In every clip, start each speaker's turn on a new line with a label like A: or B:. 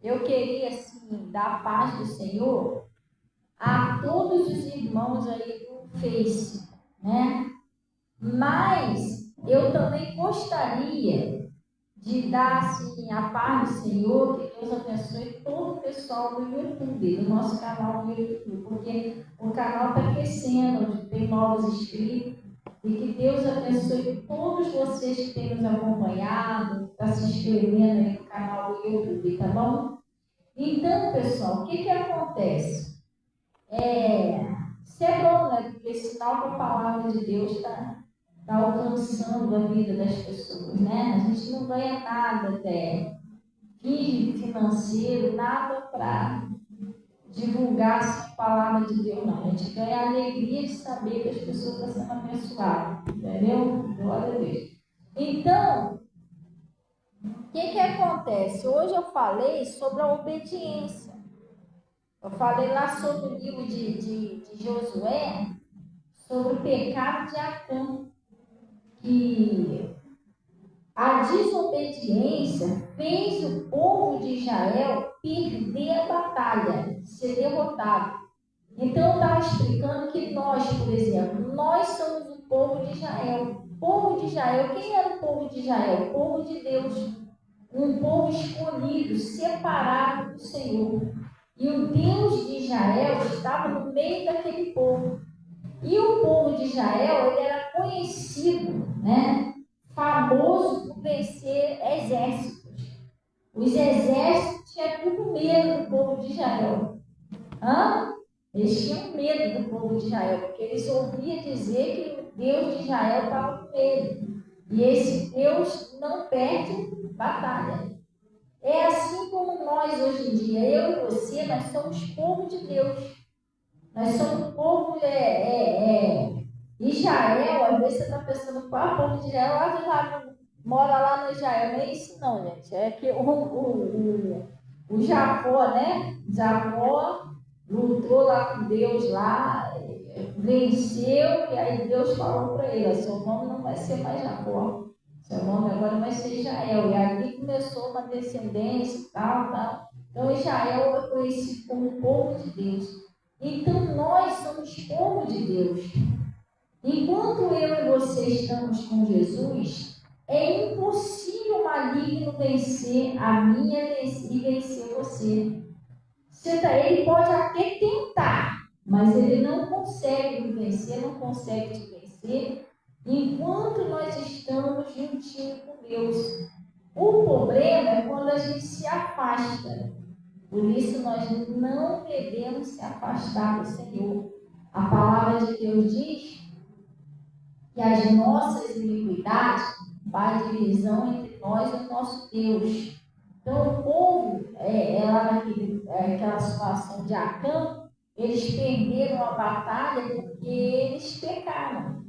A: eu queria, assim, dar a paz do Senhor a todos os irmãos aí do Face, né? Mas eu também gostaria de dar, assim, a paz do Senhor, que Deus abençoe todo o pessoal do YouTube, do nosso canal no YouTube, porque o canal está crescendo, tem novos inscritos, e que Deus abençoe todos vocês que têm nos acompanhado, está se inscrevendo aí no canal do YouTube, tá bom? Então, pessoal, o que acontece? Isso é bom, né? Porque é sinal que a palavra de Deus está alcançando a vida das pessoas, né? A gente não ganha nada até financeiro, nada para divulgar a palavra de Deus, não. A gente ganha a alegria de saber que as pessoas estão sendo abençoadas, entendeu? Glória a Deus. Então, o que acontece? Hoje eu falei sobre a obediência. Eu falei lá sobre o livro de Josué, sobre o pecado de Acã, que a desobediência fez o povo de Israel perder a batalha, ser derrotado. Então eu estava explicando que nós, por exemplo, nós somos o povo de Israel. O povo de Israel, quem era o povo de Israel? O povo de Deus. Um povo escolhido, separado do Senhor. E o Deus de Israel estava no meio daquele povo. E o povo de Israel, ele era conhecido, né, famoso por vencer exércitos. Os exércitos tinham muito medo do povo de Israel. Eles tinham medo do povo de Israel, porque eles ouviam dizer que o Deus de Israel estava com ele. E esse Deus não perde batalha. É assim como nós hoje em dia, eu e você, nós somos povo de Deus. Nós somos povo Israel. Às vezes você está pensando, povo de Israel, já mora lá no Israel. Não é isso não, gente. É que o Jacó, né? Jacó lutou lá com Deus lá, venceu, e aí Deus falou para ele, seu nome não vai ser mais Jacó. Seu nome agora vai ser Israel. E ali começou uma descendência e tal. Então Israel é conhecido como o povo de Deus. Então nós somos povo de Deus. Enquanto eu e você estamos com Jesus, é impossível o maligno vencer a minha e vencer você. Ele pode até tentar, mas ele não consegue me vencer, não consegue te vencer, enquanto nós estamos juntinho com Deus. O problema é quando a gente se afasta. Por isso nós não devemos se afastar do Senhor. A palavra de Deus diz que as nossas iniquidades faz divisão entre nós e o nosso Deus. Então o povo, lá naquela situação de Acã, eles perderam a batalha porque eles pecaram.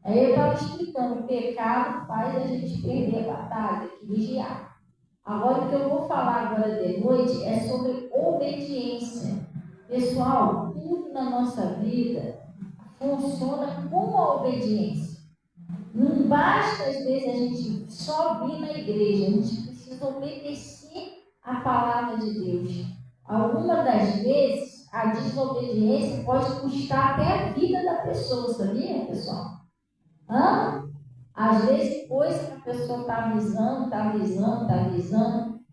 A: Aí eu estava explicando, o pecado faz a gente perder a batalha, que vigiar. Agora o que eu vou falar agora de noite é sobre obediência. Pessoal, tudo na nossa vida funciona com a obediência. Não basta, às vezes, a gente só vir na igreja, a gente precisa obedecer a palavra de Deus. Algumas das vezes, a desobediência pode custar até a vida da pessoa, sabia, pessoal? Às vezes, coisa que a pessoa está avisando.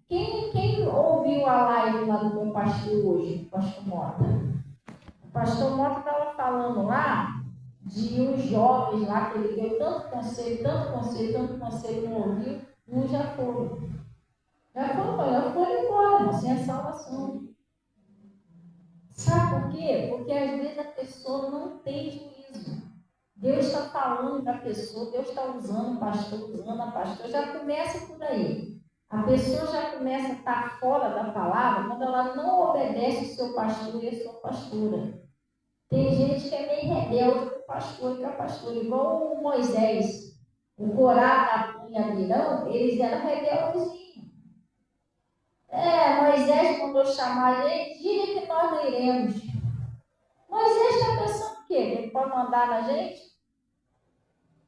A: Quem ouviu a live lá do meu pastor hoje, o pastor Mota? O pastor Mota estava falando lá de uns jovens lá que ele deu tanto conselho, não ouviu, uns já foram. Já foram embora, sem a salvação. Sabe por quê? Porque às vezes a pessoa não tem juízo. Deus está falando para a pessoa, Deus está usando o pastor, usando a pastora, já começa por aí. A pessoa já começa a estar fora da palavra quando ela não obedece o seu pastor e a sua pastora. Tem gente que é meio rebelde com o pastor e com a pastora, igual o Moisés. O Corá, Datã e Abirão, eles eram rebeldezinhos. Moisés mandou chamar a gente, diga que nós não iremos. Moisés está pensando o quê? Ele pode mandar na gente?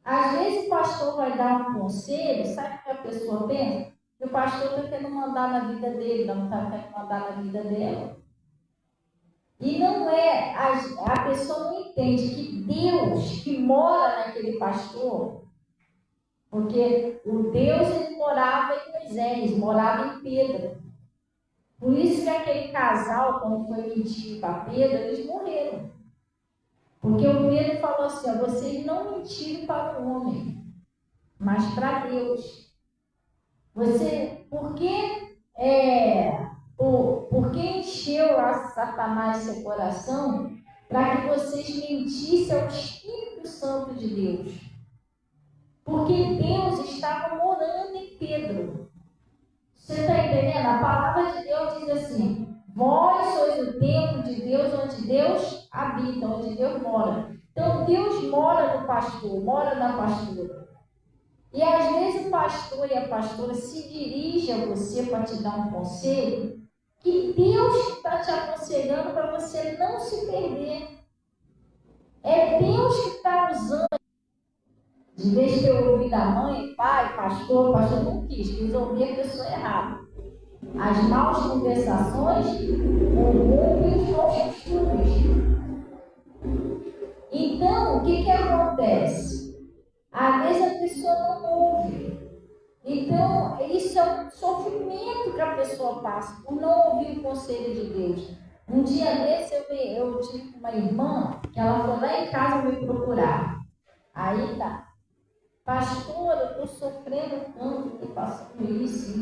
A: Às vezes o pastor vai dar um conselho, sabe o que a pessoa pensa? que o pastor está querendo mandar na vida dele, não está querendo mandar na vida dela. E não é, a pessoa não entende que Deus que mora naquele pastor, porque o Deus ele morava em Moisés, morava em Pedro. Por isso que aquele casal, quando foi mentir para Pedro, eles morreram. Porque o Pedro falou assim, ó, vocês não mentiram para o homem, mas para Deus. Porque encheu a Satanás seu coração para que vocês mentissem ao Espírito Santo de Deus. Porque Deus estava morando em Pedro. Você está entendendo? A palavra de Deus diz assim, vós sois o templo de Deus, onde Deus habita, onde Deus mora. Então Deus mora no pastor, mora na pastora. E às vezes o pastor e a pastora se dirigem a você para te dar um conselho, que Deus está te aconselhando para você não se perder. É Deus que está usando. De vez que eu ouvi da mãe, pai, pastor, o pastor não quis ouvir a pessoa errada. As maus conversações corrompem os maus costumes. Então, o que acontece? Às vezes a pessoa não ouve. Então, isso é um sofrimento que a pessoa passa por não ouvir o conselho de Deus. Um dia desse eu tive uma irmã que ela foi lá em casa me procurar. Aí tá, pastor, eu estou sofrendo tanto, estou passando isso.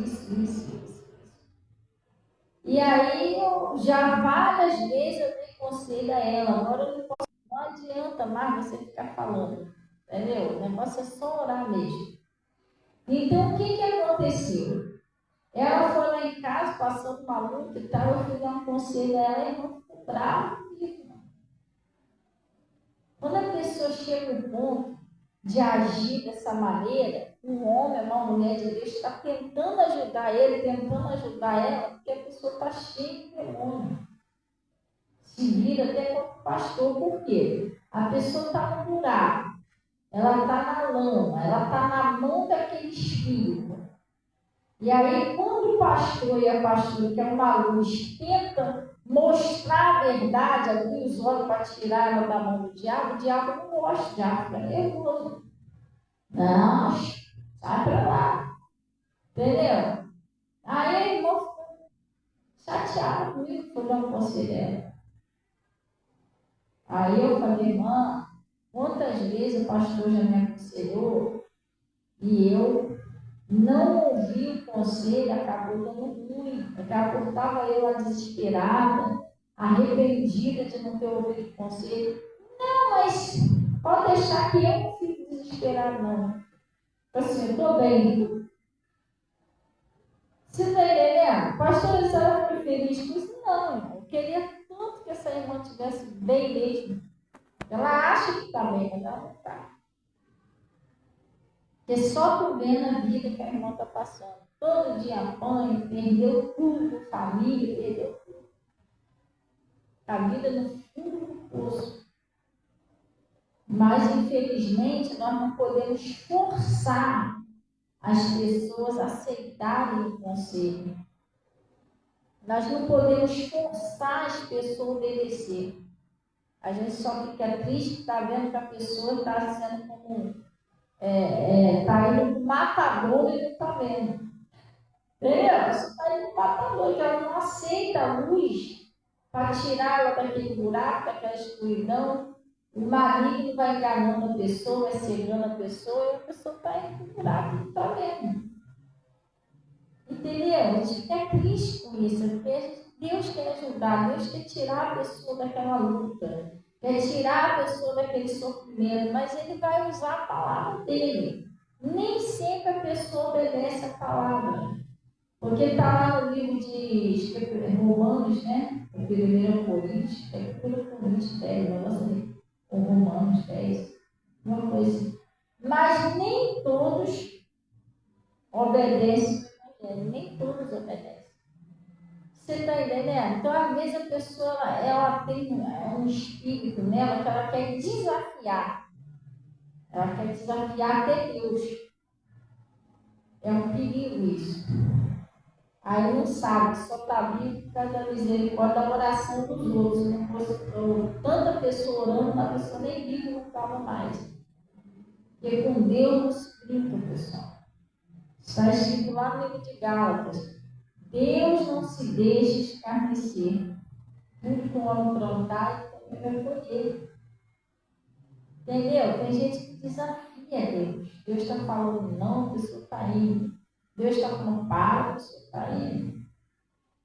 A: E aí eu já várias vezes eu dei conselho a ela, agora eu não adianta mais você ficar falando, entendeu? O negócio é só orar mesmo. Então, o que aconteceu? Ela foi lá em casa, passando uma luta e tal, eu fui dar um conselho a ela e não ficou brava comigo. Quando a pessoa chega no ponto de agir dessa maneira, um homem, uma mulher de Deus está tentando ajudar ele, tentando ajudar ela, porque a pessoa está cheia de demônio. Se vira até como pastor, por quê? A pessoa está no buraco, ela está na lama, ela está na mão daquele espírito. E aí, quando o pastor e a pastora, que é uma luz, tenta mostrar a verdade, abrir os olhos para tirar ela da mão do diabo, o diabo não gosta, o diabo fica nervoso. Não, sai para lá. Entendeu? Aí a irmã ficou chateada comigo, foi dar um conselho. Aí eu falei, irmã, quantas vezes o pastor já me aconselhou e eu não ouvi o conselho, acabou dando ruim. Acabou, estava eu lá desesperada, arrependida de não ter ouvido o conselho. Não, mas pode deixar que eu não fico desesperada, não. Assim, eu estou bem. Você está entendendo? Pastor, a senhora foi feliz com isso? Não, irmão. Eu queria tanto que essa irmã estivesse bem mesmo. Ela acha que está bem, mas ela não está. Porque só tu vendo a vida que a irmã está passando. Todo dia apanha, perdeu tudo, família, perdeu tudo. A vida no fundo do poço. Mas, infelizmente, nós não podemos forçar as pessoas a aceitarem o conselho. Nós não podemos forçar as pessoas a obedecer. A gente só fica triste, está vendo que a pessoa está sendo como está indo para o matador e não está vendo. Entendeu? Você está indo para o matador, que ela não aceita a luz para tirar ela daquele buraco, daquela escuridão. O maligno vai enganando a pessoa, vai cegando a pessoa e a pessoa está indo para o buraco e não está vendo. Entendeu? A gente fica triste com isso, porque Deus quer ajudar, Deus quer tirar a pessoa daquela luta, quer tirar a pessoa daquele sofrimento, mas Ele vai usar a palavra dele. Nem sempre a pessoa obedece a palavra, porque está lá no livro de Romanos, né? O 1 Coríntios, 1 Coríntios 10, ou Romanos 10, uma coisa assim. Mas nem todos obedecem. Nem todos obedecem. Você está entendendo? Então, às vezes, a pessoa ela tem um espírito nela que ela quer desafiar. Ela quer desafiar até Deus. É um perigo isso. Aí não sabe, só está vivo por causa da misericórdia da oração dos outros. Não fosse tanta pessoa orando, a pessoa nem vive não estava mais. Porque com Deus não se brinca, pessoal. Está escrito lá no livro de Gálatas. Deus não se deixa escarnecer. Tudo que o homem plantar, ele também vai colher. Entendeu? Tem gente que desafia Deus. Deus está falando não, a pessoa está indo. Deus está falando para, a pessoa está indo.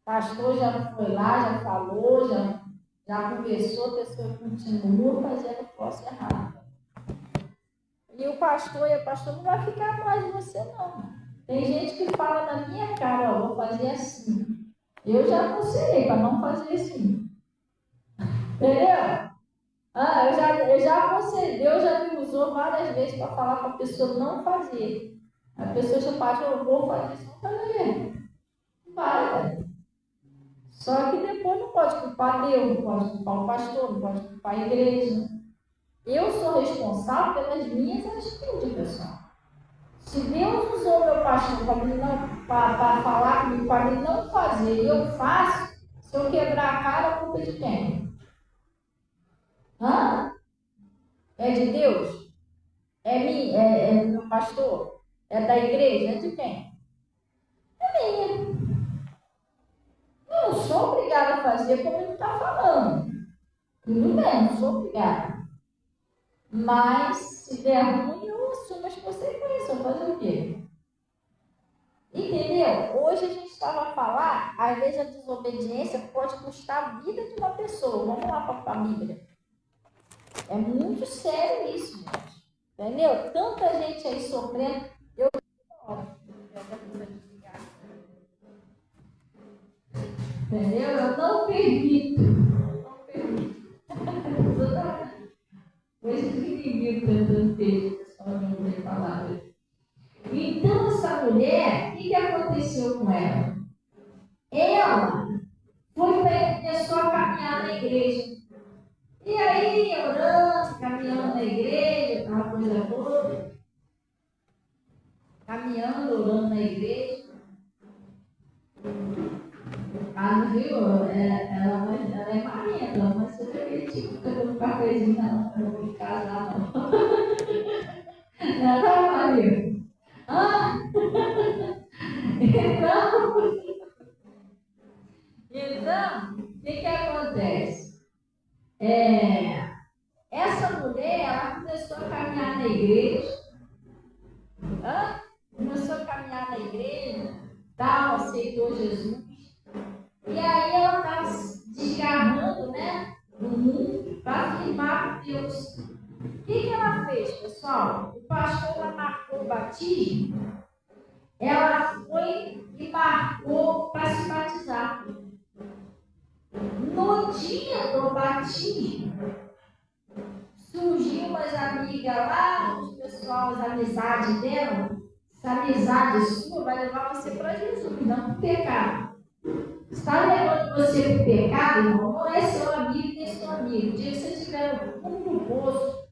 A: Pastor já foi lá, já falou, já conversou, a pessoa continua fazendo o troço errado. E o pastor não vai ficar atrás de você, não. Tem gente que fala na minha cara, ó, vou fazer assim. Eu já aconselhei para não fazer assim. Entendeu? Eu já aconselhei. Deus já me usou várias vezes para falar para a pessoa não fazer. A pessoa já fala, eu vou fazer isso, não fazer. Vai, velho. Só que depois não pode culpar Deus, não pode culpar o pastor, não pode culpar a igreja. Eu sou responsável pelas minhas atitudes, pessoal. Se Deus usou meu pastor para falar comigo, para ele não fazer, e eu faço, se eu quebrar a cara, a culpa é de quem? É de Deus? É do meu pastor? É da igreja? É de quem? É minha. Eu não sou obrigada a fazer como ele está falando. Tudo bem, não sou obrigada. Mas, se der ruim, eu assumo as consequências. Vou fazer o quê? Entendeu? Hoje a gente estava a falar, às vezes a desobediência pode custar a vida de uma pessoa. Vamos lá para a Bíblia. É muito sério isso, gente. Entendeu? Tanta gente aí sofrendo. Entendeu? Eu não permito. Coisa que ninguém tentando ter, pessoal não tem palavra. Então, essa mulher, o que aconteceu com ela? Ela começou a caminhar na igreja. E aí, orando, caminhando na igreja, aquela coisa toda. Caminhando, orando na igreja. Não viu? Ela é marinha, não, mas você vê aquele tipo que eu vou ficar coisinha, não vou me casar, não. Ela tá, Maria? Então, o que acontece? Essa mulher, ela começou a caminhar na igreja. Começou a caminhar na igreja, tal, aceitou Jesus. E aí ela está desgarrando, né, do mundo para firmar com Deus. O que ela fez, pessoal? O pastor ela marcou o batismo. Ela foi e marcou para se batizar. No dia do batismo, surgiu umas amigas lá, os pessoal, as amizades dela. Essa amizade sua vai levar você para Jesus, não para o pecado. Está levando você para o pecado, irmão, não é seu amigo nem seu amigo. O dia que você estiver no fundo do poço,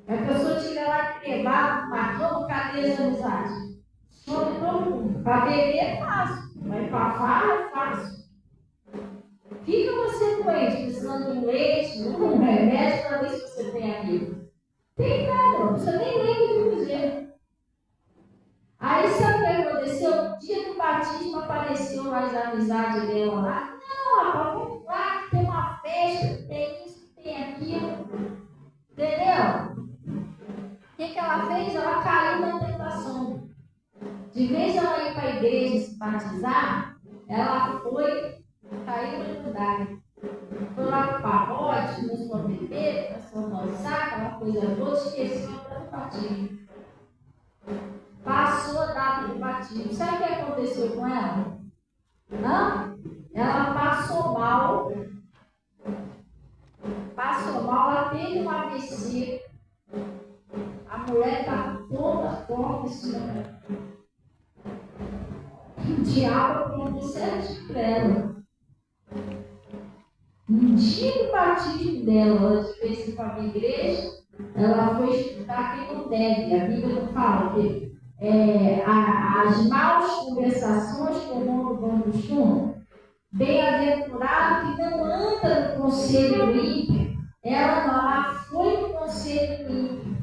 A: a pessoa estiver lá crevada, marcando, cadê as amizades? Some todo mundo. Para beber é fácil, mas para farra é fácil. Fica você doente, precisando de um leite, um remédio, para ver se você tem amigo. Tem nada, você nem lembra de dizer. Aí sabe o que aconteceu? No dia do batismo apareceu mais a amizade dela lá. Não, rapaz, vamos lá, tem uma festa, tem isso, tem aquilo. Entendeu? O que ela fez? Ela caiu na tentação. De vez ela ir para a igreja se batizar, ela foi, caiu no lugar. Foi lá para o pacote, começou a beber, começou a dançar, aquela coisa toda, esqueceu do batismo. Passou a data do batismo. Sabe o que aconteceu com ela? Ela passou mal. Ela teve um AVC. A mulher está toda forte. O diabo pronto certinho dela. No dia do batismo dela, ela fez para a igreja, ela foi estudar quem não deve. A Bíblia não fala que as maus conversações tomando o bom costume. Bem-aventurado que não anda no conselho do ímpio. Ela foi no conselho do ímpio.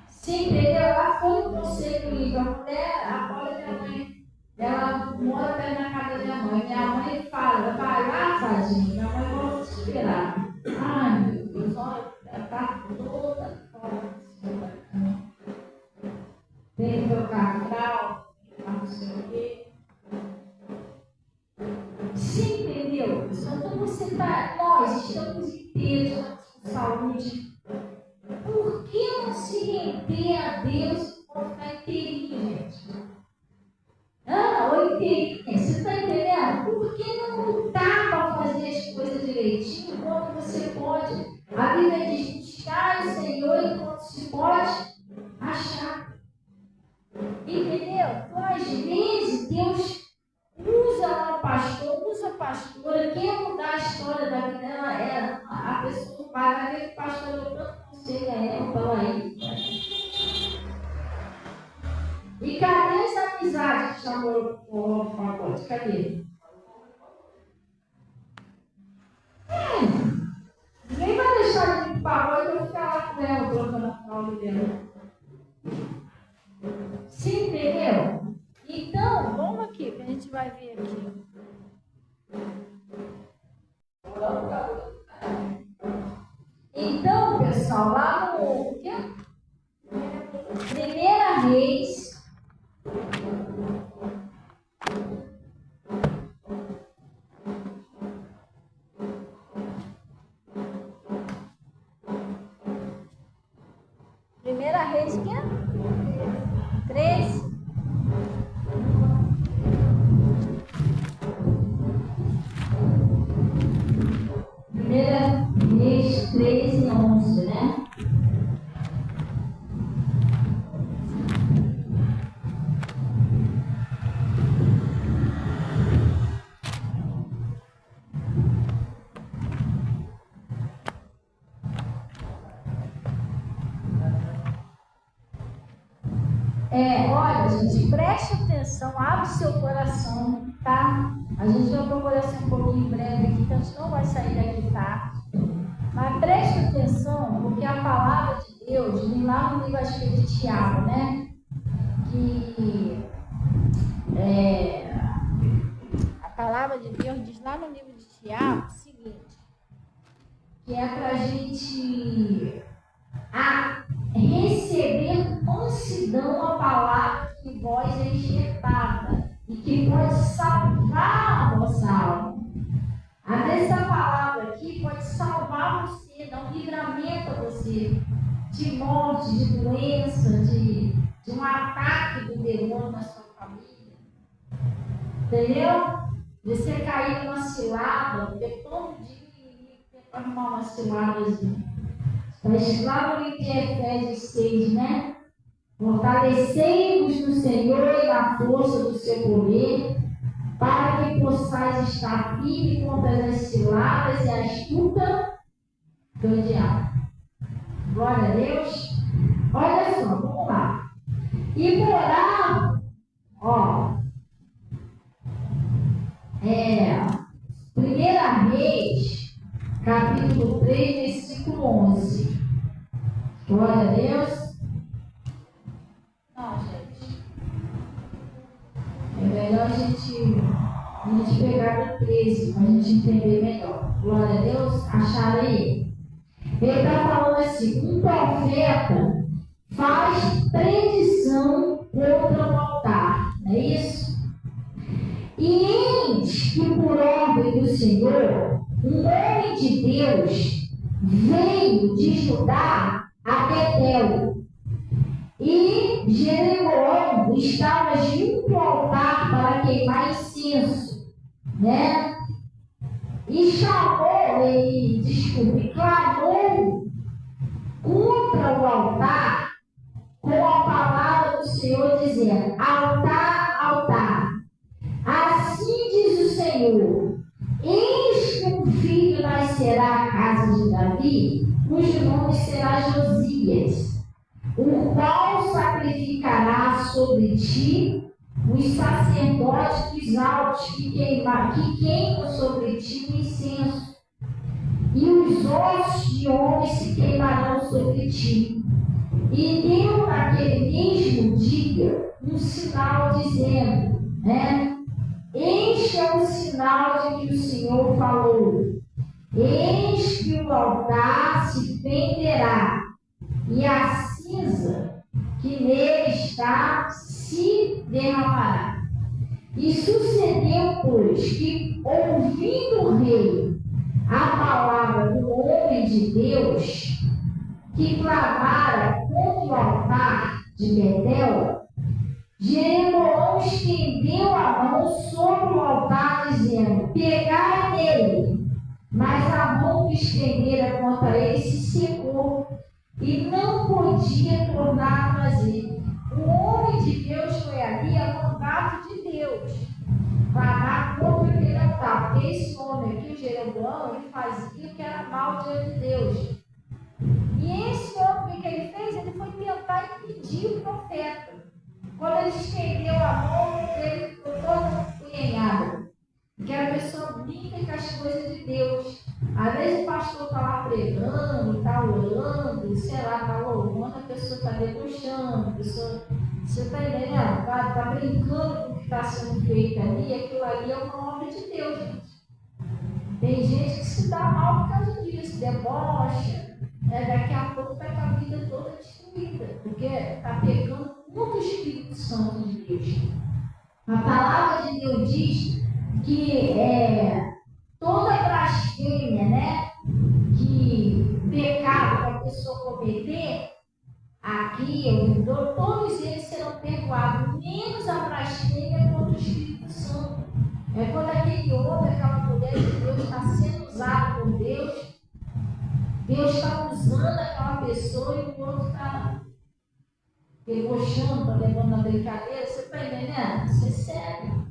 A: Sim, entendeu? Ela foi no conselho do ímpio. A mulher, agora minha mãe, ela mora perto da casa da minha mãe. Minha mãe fala, vai lá, tadinha. Minha mãe gosta de esperar. Ai, meu Deus, olha, ela está toda fora. Tem que trocar fralda, não sei o quê. Sim, entendeu? Então você está, nós estamos inteiros com saúde. Por que não se render a Deus e não ficar inteirinho, gente? Ou inteirinha, você está entendendo? Por que não lutar para fazer as coisas direitinho enquanto você pode? A Bíblia diz: buscar o Senhor enquanto se pode achar. Entendeu? Então, às vezes, Deus usa lá o pastor, usa a pastora, quer mudar a história da vida dela, a pessoa vai ver que o pastor deu tanto conselho a ela, para ela ir. E cadê essa amizade que chamou o pacote? Cadê? Ninguém vai deixar de ir para pacote e eu ficar lá com ela, trocando a fralda dela. Sim, entendeu? Então, vamos aqui, que a gente vai ver aqui. Então, pessoal, lá no Primeira Reis, o quê? 3. Primeira Reis 13 e 11, né? Olha, gente, preste atenção, abre seu coração, tá? A gente vai procurar ser um pouquinho breve aqui, então a gente não vai sair daqui, tá? Mas preste atenção, porque a palavra de Deus vem lá no livro, acho que é de Tiago, né? Que a palavra de Deus diz lá no livro de Tiago o seguinte, que é para a gente receber mansidão a palavra que vós é enxertada e que pode salvar a nossa alma. Essa palavra aqui pode salvar você, dar um livramento a você de morte, de doença, de um ataque do demônio na sua família. Entendeu? Você cair numa cilada, porque todo dia o inimigo tenta arrumar uma ciladazinha. Está lá no livro de Efésios 6, né? Fortalecei-vos no Senhor e na força do seu poder, para que possais estar firme contra as ciladas e a astuta do diabo. Glória a Deus. Olha só, vamos lá. E morar, Primeira Reis, capítulo 3, versículo 11. Glória a Deus. Não, gente. É melhor a gente pegar o 13 para a gente entender melhor. Glória a Deus. Acharam aí? Ele está falando assim: um profeta faz predição contra o altar. Não é isso? E eis que por ordem do Senhor, um homem de Deus veio de Judá a Betel. E Jeroboão estava junto ao altar para queimar incenso, né? E clamou contra o altar com a palavra do Senhor, dizendo: altar, altar, assim diz o Senhor, eis que um filho nascerá à casa de Davi, cujo nome será Josias.
B: o qual sacrificará sobre ti os sacerdotes dos altos que queimam sobre ti o incenso, e os ossos de homens se queimarão sobre ti. E deu naquele mesmo dia um sinal dizendo, este é o sinal de que o Senhor falou. Eis que o altar se fenderá, e a cinza que nele está se derramará. E sucedeu, pois, que, ouvindo o rei a palavra do homem de Deus, que clamara contra o altar de Betel, Jeroboão estendeu a mão sobre o altar, dizendo, pegai nele. Mas a mão que estendera contra ele se secou, e não podia tornar a fazer. O homem de Deus foi ali a mandato de Deus, clamar contra aquele altar, porque esse homem aqui, o Jeroboão, ele fazia o que era mal diante de Deus. E esse homem, o que ele fez? Ele foi tentar impedir o profeta. Quando ele estendeu a mão, ele ficou todo cunhado. Porque a pessoa brinca com as coisas de Deus. Às vezes o pastor está lá pregando, está orando, sei lá, está louvando, a pessoa está debochando, a pessoa, você está entendendo? Está brincando com o que está sendo feito ali, aquilo ali é uma obra de Deus, gente. Tem gente que se dá mal por causa disso, debocha, daqui a pouco vai com a vida toda destruída, porque está pegando muito o Espírito Santo de Deus. A palavra de Deus diz que toda blasfêmia, que pecado que a pessoa cometer, aqui, todos eles serão perdoados, menos a blasfêmia contra o Espírito Santo. É quando aquele homem, aquela mulher de Deus está sendo usado por Deus, Deus está usando aquela pessoa e o outro está debochando, está levando na brincadeira, você está entendendo? Isso é sério.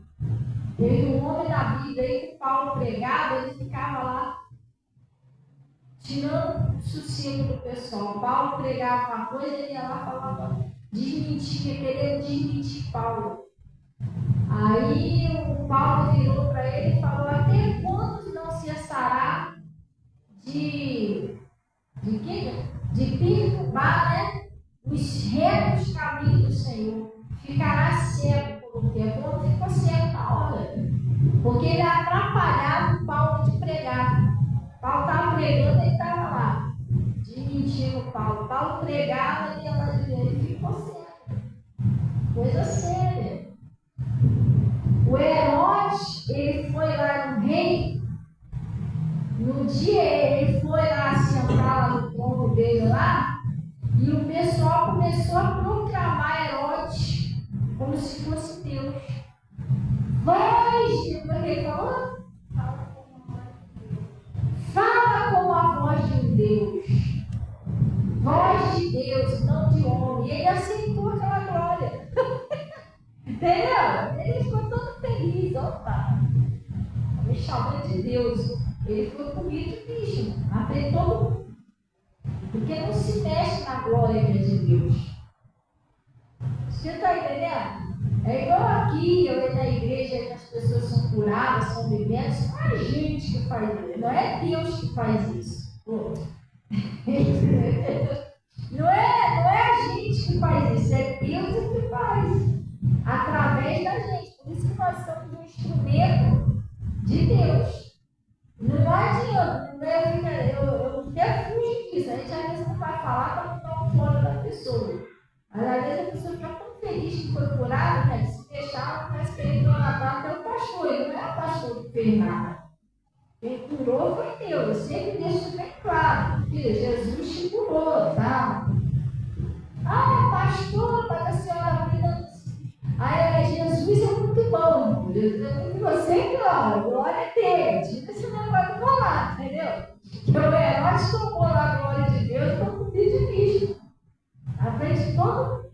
B: Teve um homem da Bíblia aí que Paulo pregava, ele ficava lá tirando o sossego do pessoal. Paulo pregava uma coisa, ele ia lá falava, desmentia, queria desmentir Paulo. Aí o Paulo virou para ele e falou, até quando não cessará de perturbar, os retos caminhos do Senhor? Ficará cego por um tempo. Quando ficou cego na hora, porque ele atrapalhava o Paulo de pregar. Paulo estava pregando, ele estava lá, desmentindo o Paulo. Paulo pregava e ele ficou cego. Coisa séria. O Herodes, ele foi lá no rei, no dia ele foi lá sentar lá no trono dele lá, e o pessoal começou a proclamar Herodes como se fosse Deus. Voz, o que ele falou? Fala como a voz de um Deus. Voz de Deus, não de homem. E ele aceitou aquela glória. Entendeu? Ele ficou todo feliz. Opa, me chamando de Deus. Ele foi comido de bicho, na frente de todo mundo. Porque não se mexe na glória de Deus. Você está entendendo? É igual aqui, eu ia na igreja que as pessoas são curadas, são libertas. Não é a gente que faz isso, não é Deus que faz isso. Não é a gente que faz isso, é Deus que faz. Através da gente. Por isso que nós somos um instrumento de Deus. Não adianta, eu até fujo disso. A gente às vezes não vai falar para não dar um fora da pessoa. Mas às vezes a pessoa fica tão feliz que foi curada, né? Se deixar, parece que ele até o pastor. Ele não é o pastor que fez nada. Quem curou foi Deus. Eu sempre deixo bem claro. Porque Jesus te curou, tá? Pastor, mas a senhora vida. Jesus é muito bom. Jesus é muito bom. Sempre, glória a Deus. Tira esse negócio do falar, entendeu? Porque o Herodes tomou lá a glória de Deus para cumprir de bicho. Na frente de todo mundo.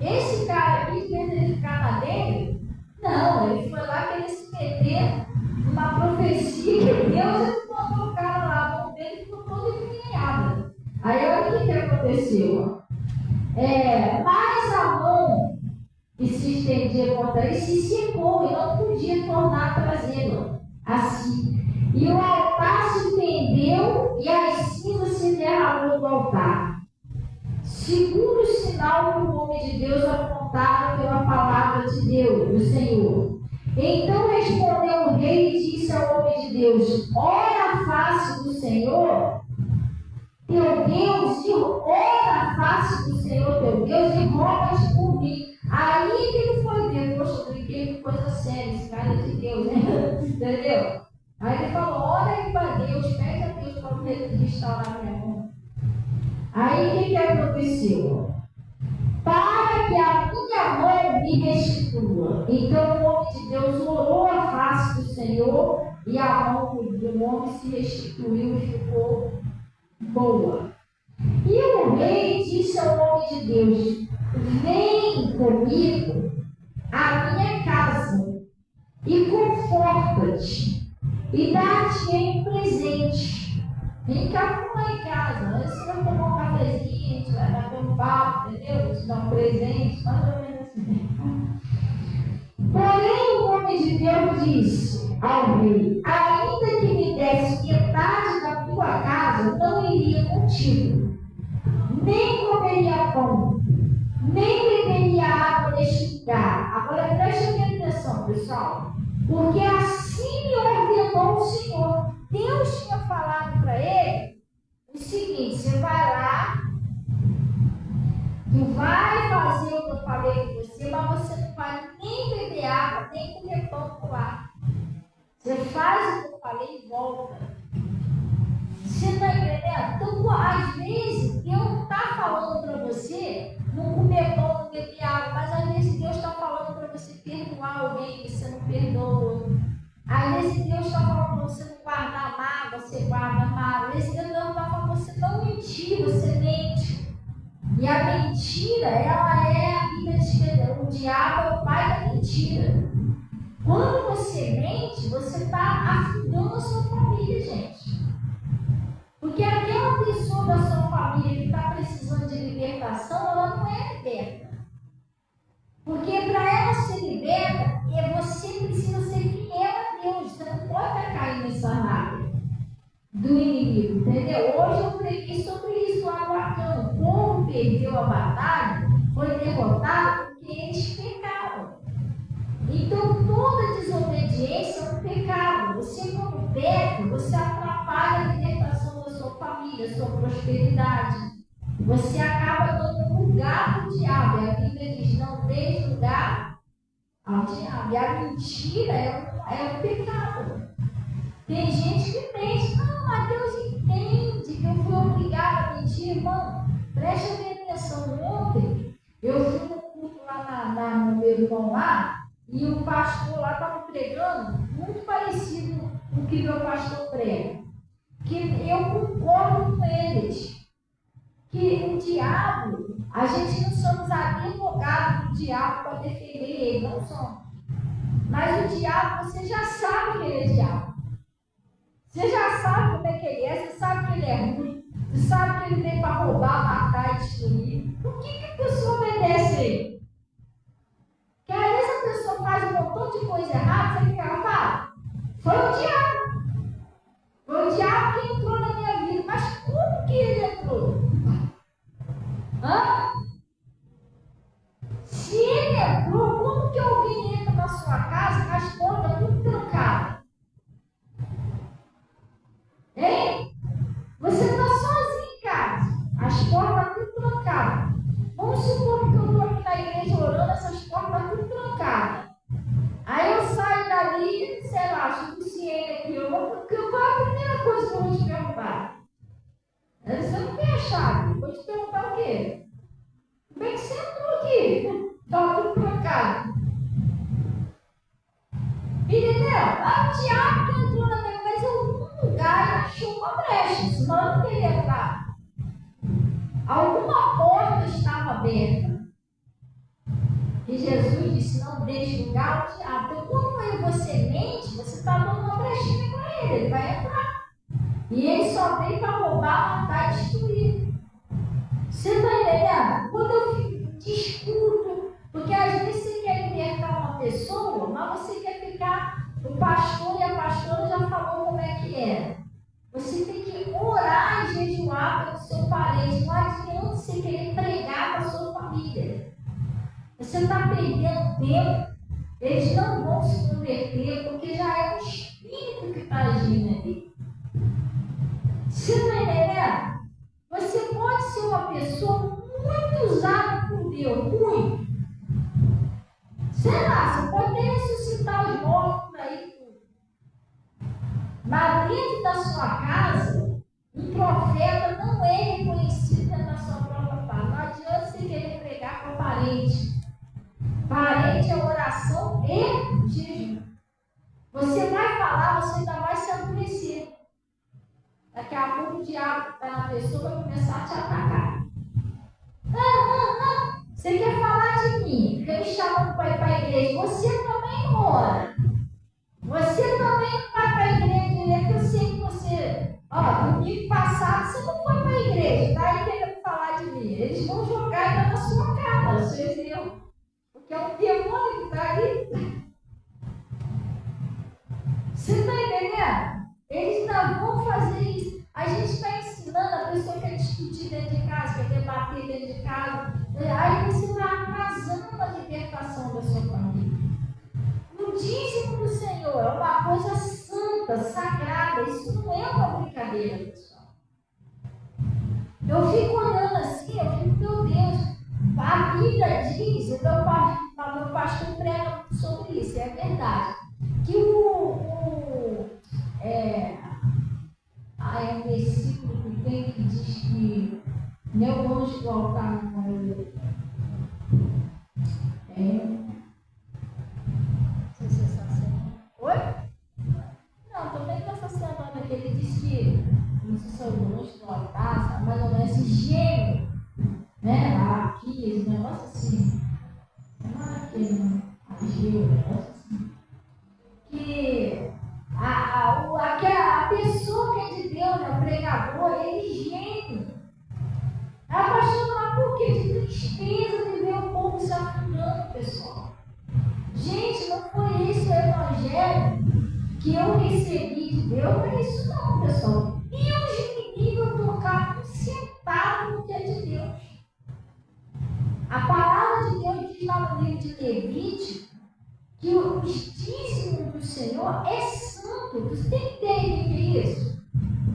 B: Esse cara aqui, em vez de ele ficar na dele, não, ele foi lá querer se meter numa profecia que Deus mandou o cara lá, a mão dele ficou toda envergonhada. Aí olha o que aconteceu. se secou e não podia tornar a trazê-la assim. E o altar se fendeu e as cinzas se derramou do altar. Segundo o sinal que o homem de Deus apontara pela palavra de Deus, do Senhor. Então respondeu o rei e disse ao homem de Deus: ora a face do Senhor, teu Deus, e ora a face do Senhor, teu Deus, e rogas por mim. Aí que ele foi ver, poxa, eu brinquei com coisa séria, esse cara é de Deus, né? Entendeu? Aí ele falou: ora aí para Deus, pede a Deus para restaurar minha mão. Aí o que aconteceu? Para que a minha mão me restitua. Então o homem de Deus orou a face do Senhor e a mão do homem se restituiu e ficou boa. E o rei disse ao homem de Deus: vem comigo à minha casa e conforta-te e dá-te um presente. Vem cá lá em casa, antes você vai tomar um cafezinho, a gente vai bater um papo, entendeu? Te dar um presente, mais ou menos assim. Porém, o homem de Deus disse ao rei: ainda que me desse metade da tua casa, não iria contigo, nem comeria pão, nem beberia água neste lugar. Agora preste atenção, pessoal, porque assim me ordenou o Senhor. Deus tinha falado para ele o seguinte: você vai lá, tu vai fazer o que eu falei com você, mas você não vai nem beber água, nem comer pão por lá. Você faz o que eu falei e volta. Você está entendendo? Então, às vezes, Deus não está falando para você não comer pão, não beber água, mas às vezes Deus está falando para você perdoar alguém que você não perdoa. Às vezes Deus está falando para você não guardar mágoa, você guarda mágoa. Às vezes Deus está falando para você não mentir, você mente. E a mentira, ela é a Bíblia diz que o diabo é o pai da mentira. Quando você mente, você está afundando a sua família, gente. Porque aquela pessoa da sua família que está precisando de libertação, ela não é liberta. Porque para ela ser liberta, você precisa ser fiel a Deus. Você não pode estar caindo nessa área do inimigo, entendeu? Hoje eu preguei sobre isso lá no Arcano. O povo perdeu a batalha, foi derrotado porque eles pecaram. Então toda desobediência é um pecado. Você, quando peca, você atrapalha a libertação da sua família, da sua prosperidade. Você acaba dando lugar ao diabo. E a Bíblia diz: não dê lugar ao diabo. E a mentira é um pecado. Tem gente que mente: não, mas Deus entende que eu fui obrigada a mentir. Irmão, preste atenção. Ontem eu fui no culto lá no meu irmão lá, e o pastor lá estava pregando muito parecido com o que meu pastor prega. Que eu concordo com eles. Que o diabo, a gente não somos advogados do diabo para defender ele, não somos. Mas o diabo, você já sabe que ele é diabo. Você já sabe como é que ele é, você sabe que ele é ruim, você sabe que ele vem para roubar, matar e destruir. Por que a pessoa obedece a ele? Porque às vezes a pessoa faz um montão de coisa errada, sabe o que ela fala? Foi o diabo. Foi o diabo que entrou na minha vida. Mas como que ele entrou? Hã? Se ele entrou, como que alguém entra na sua casa com as portas tudo trancadas? Hein? Você está sozinho em casa, as portas tudo trancadas. Vamos supor que eu estou aqui na igreja orando, essas portas tudo trancadas. Aí eu saio dali, sei lá, suficiente aqui, eu vou, porque qual é a primeira coisa que eu vou te perguntar? Você não tem a chave, eu vou te perguntar o quê? Como é que você entrou aqui? Está tudo trancado. Entendeu? O diabo que entrou na minha casa em algum lugar e achou uma brecha, senão eu não queria entrar. Alguma porta estava aberta. E Jesus disse: não deixe lugar ao diabo. Então, quando você mente, você está dando uma brechinha para ele vai entrar. E ele só vem para roubar, matar e destruir. Você está entendendo? Quando eu discuto, porque às vezes você quer libertar uma pessoa, perdendo tempo, eles não vão se converter, porque já é o Espírito que está agindo ali. Você está entendendo? Você pode ser uma pessoa muito usada por Deus, muito. Sei lá, você pode até ressuscitar os mortos aí, tudo. Mas dentro da sua casa, um profeta não é reconhecido dentro da sua própria casa. Não adianta você querer pregar para parente. Parente é oração e jejum. Você vai falar, você ainda vai se aborrecer. Daqui a pouco o diabo está na pessoa vai começar a te atacar. Não. Você quer falar de mim? Fica me chamando para ir para a igreja. Você também não ora. Você também não vai para a igreja, porque eu sei que você. Domingo passado você não foi para a igreja. Está aí querendo falar de mim. Eles vão jogar ainda na sua cara, vocês viram? Porque é um demônio que está ali. Você está entendendo? Eles não vão fazer isso. A gente está ensinando a pessoa que quer discutir dentro de casa, quer debater dentro de casa. Aí você está atrasando a libertação da sua família. O dízimo do Senhor é uma coisa santa, sagrada. Isso não é uma brincadeira, pessoal. Eu fico olhando assim, eu fico, meu Deus, a Bíblia diz, o meu pastor prega sobre isso, é verdade, que é um versículo que tem que diz que meu anjo do altar não não sei se é sacerdote. Oi? Não, também não é sacerdote, que ele diz que não sei se é o anjo do altar, mas não é esse gênio, né? Aqui, esse negócio assim. Não é aquele, negócio assim. Que a pessoa que é de Deus, o pregador, ele é gênio. É apaixonado por quê? De tristeza de ver o povo se afundando, pessoal. Gente, não foi esse o evangelho que eu recebi de Deus, não é isso não, pessoal. Deus me livre de tocar um centavo no que é de Deus. A palavra de Deus diz lá no livro de Levítico que o dízimo do Senhor é santo. Você tem que entender isso.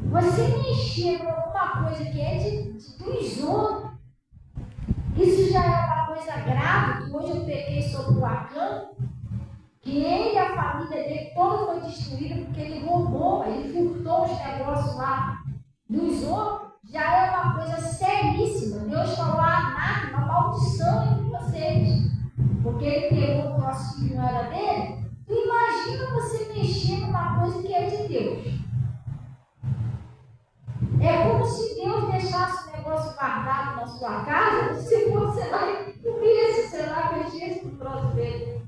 B: Você mexer com alguma coisa que é dos outros, isso já é uma coisa grave, que hoje eu peguei sobre o Acã, que ele e a família dele toda foi destruída porque ele roubou, ele furtou os negócios lá dos outros, já é uma coisa seríssima. Deus falou uma maldição entre vocês, porque ele pegou o nosso filho, não era dele. Tu imagina você mexer numa coisa que é de Deus. É como se Deus deixasse o negócio guardado na sua casa, se você lá e comesse, sei lá, mexesse no troço dele.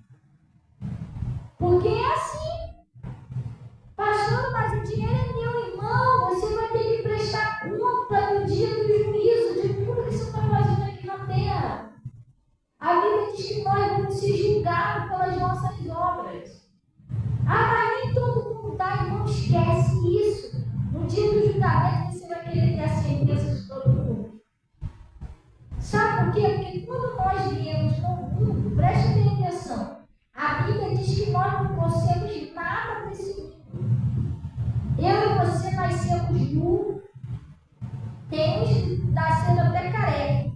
B: Porque é assim. Pastor, mas o dinheiro é meu, irmão. Você vai ter que prestar conta no dia do juízo de tudo que você está fazendo aqui na terra. A Bíblia diz que nós vamos ser julgados pelas nossas obras. Mas nem todo mundo dá, irmão, esquece isso. No dia do julgamento você vai querer ter a certeza de todo mundo. Sabe por quê? Porque quando nós viemos no mundo, preste bem atenção, a Bíblia diz que nós não trouxemos nada para esse mundo. Eu e você nascemos nu, temos nascendo até careca,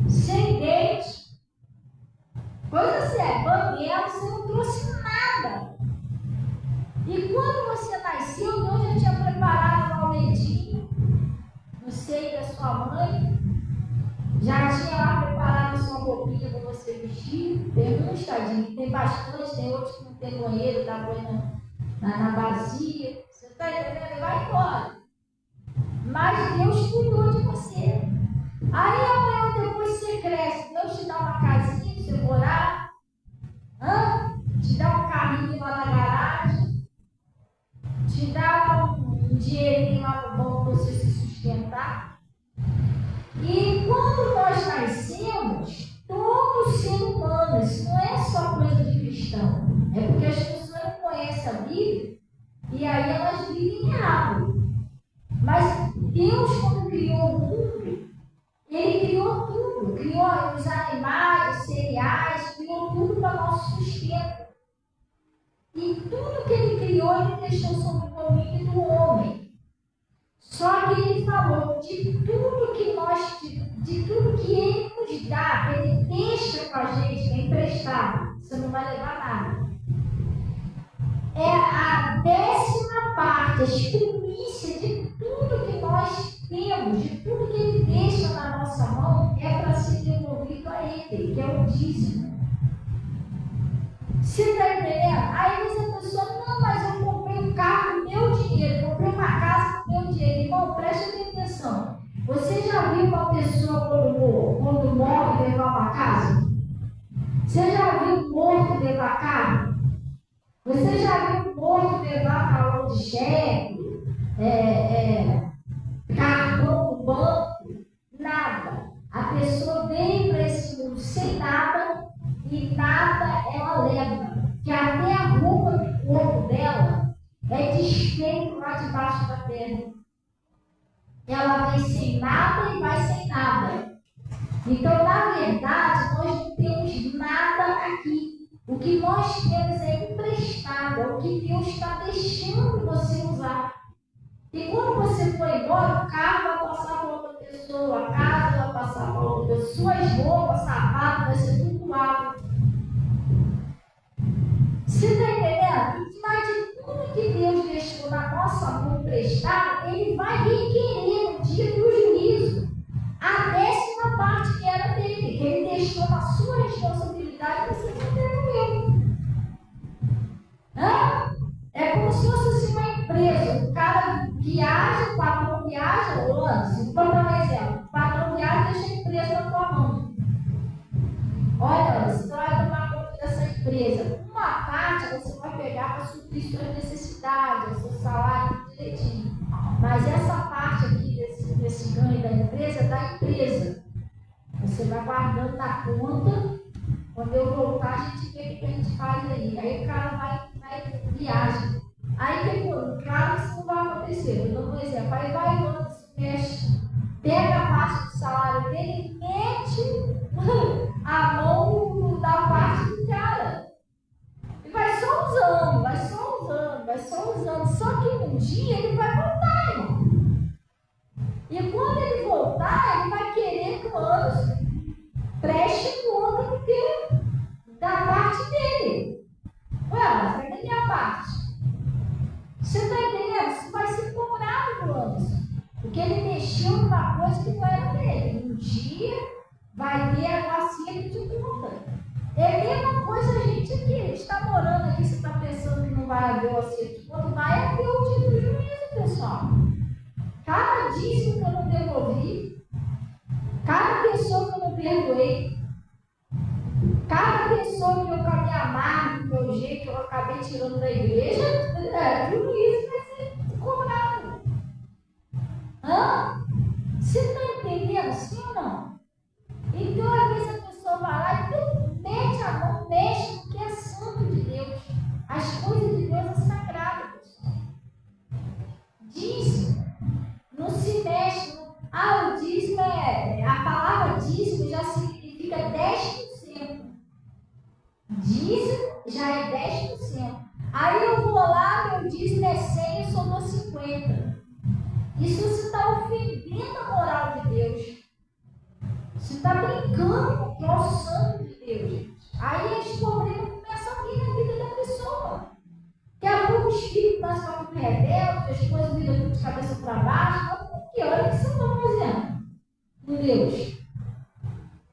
B: sem dente, coisa séria, banguela, você não trouxe nada. E quando você nasceu, Deus já tinha preparado um leitinho no seio da sua mãe, já tinha lá preparado a sua roupinha para você vestir. Tem uns, tadinho, tem bastante, tem outros que não tem banheiro, dá banho na bacia. Você está entendendo? Vai embora. Mas Deus cuidou de você. Aí amanhã depois você cresce, Deus te dá uma casinha para você morar, te dá um carrinho lá na garagem, te dá um dinheirinho lá no banco para você se sustentar. E quando nós nascemos, todo ser humano, isso não é só coisa de cristão, é porque as pessoas não conhecem a Bíblia e aí elas vivem errado. Mas Deus, quando criou o mundo, Ele criou tudo, criou os animais, os cereais, E tudo que ele criou, ele deixou sob o domínio do homem. Só que ele falou de tudo que ele nos dá, ele deixa com a gente, é emprestado. Você não vai levar nada. É a 10ª parte, as primícias de tudo que nós temos, de tudo que ele deixa na nossa mão, é para ser devolvido a ele, que é o dízimo. Você está entendendo? Aí você pensou, não, mas eu comprei um carro com meu dinheiro, comprei uma casa com meu dinheiro. Irmão, preste atenção. Você já viu uma pessoa quando morre levar uma casa? Você já viu um morto levar carro? Você já viu um morto levar talão de cheque? Cartão do banco? Nada. A pessoa veio para esse mundo sem nada e nada ela leva. Que até a roupa do corpo dela é desfeito lá debaixo da terra. Ela vem sem nada e vai sem nada. Então, na verdade, nós não temos nada aqui. O que nós temos é emprestado, é o que Deus está deixando você usar. E quando você for embora, o carro vai passar para outra pessoa, a casa vai passar para outra pessoa, suas roupas, sapatos, vai ser tudo doado. Você está entendendo? Mas de tudo que Deus deixou na nossa mão emprestado, Ele vai requerer no dia do juízo a 10ª parte que era dele, que Ele deixou na sua responsabilidade, você não devolveu. É como se fosse assim, uma empresa. O cara viaja, o patrão viaja, vou dar um exemplo. O patrão viaja e deixa a empresa na tua mão. Olha, você vai tomar conta dessa empresa. Uma parte você vai pegar para suprir suas necessidades, o seu salário direitinho. Mas essa parte aqui, desse ganho da empresa, é da empresa. Você vai guardando na conta. Quando eu voltar, a gente vê o que a gente faz aí. Aí o cara vai viaja. Aí depois, claro que isso não vai acontecer. Eu dou um exemplo. Aí vai o ano, se mexe, pega a parte do salário dele e mete a mão da parte do cara. E vai só usando, vai só usando, vai só usando. Só que um dia ele vai voltar, irmão. E quando ele voltar, ele vai querer que o ano preste conta porque da parte dele. Ué, foi da minha parte. Você está entendendo? Isso vai ser cobrado do ano. Porque ele mexeu numa coisa que não era dele. Um dia vai ter a vacina de conta. É a mesma coisa a gente aqui. A gente está morando aqui, você está pensando que não vai haver o acerto de conta, vai haver o dia do juízo, pessoal. Cada dízimo que eu não devolvi, cada pessoa que eu não perdoei, cada pessoa que eu acabei amargo do meu jeito, que eu acabei tirando da igreja, tudo isso vai ser cobrado. Você está entendendo, sim ou não? Então, às vezes a pessoa vai lá e mete a mão, mexe, porque é santo de Deus. As coisas de Deus é sagrada, pessoal. Dízimo não se mexe. O dízimo a palavra dízimo já significa 10%. Dízimo já é 10%. Aí eu vou lá, meu dízimo é 100, eu só dou 50. Isso você está ofendendo a moral de Deus. Você está brincando com o próprio santo de Deus, gente. Aí os problemas começam a vir na vida da pessoa. Daqui a pouco os filhos começam a ficar rebeldes, as coisas viram tudo de cabeça para baixo. Porque olha o que você está fazendo com Deus.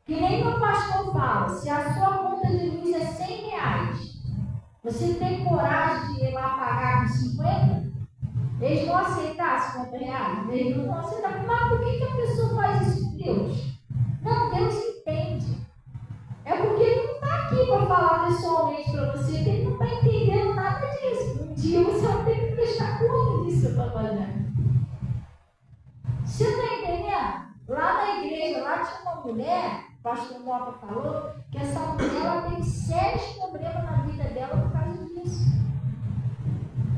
B: Que nem meu pastor fala, se a sua conta de luz é R$100, você tem coragem de ir lá pagar com 50? Eles vão aceitar R$50? Eles não vão aceitar. Mas por que a pessoa faz isso com Deus? Não, Deus entende. É porque Ele não está aqui para falar pessoalmente para você, que Ele não está entendendo nada disso. Um dia você vai ter que prestar conta disso que eu estou fazendo. Você está entendendo? Lá na igreja, lá tinha uma mulher, o pastor Mota falou, que essa mulher ela teve sérios problemas na vida dela por causa disso.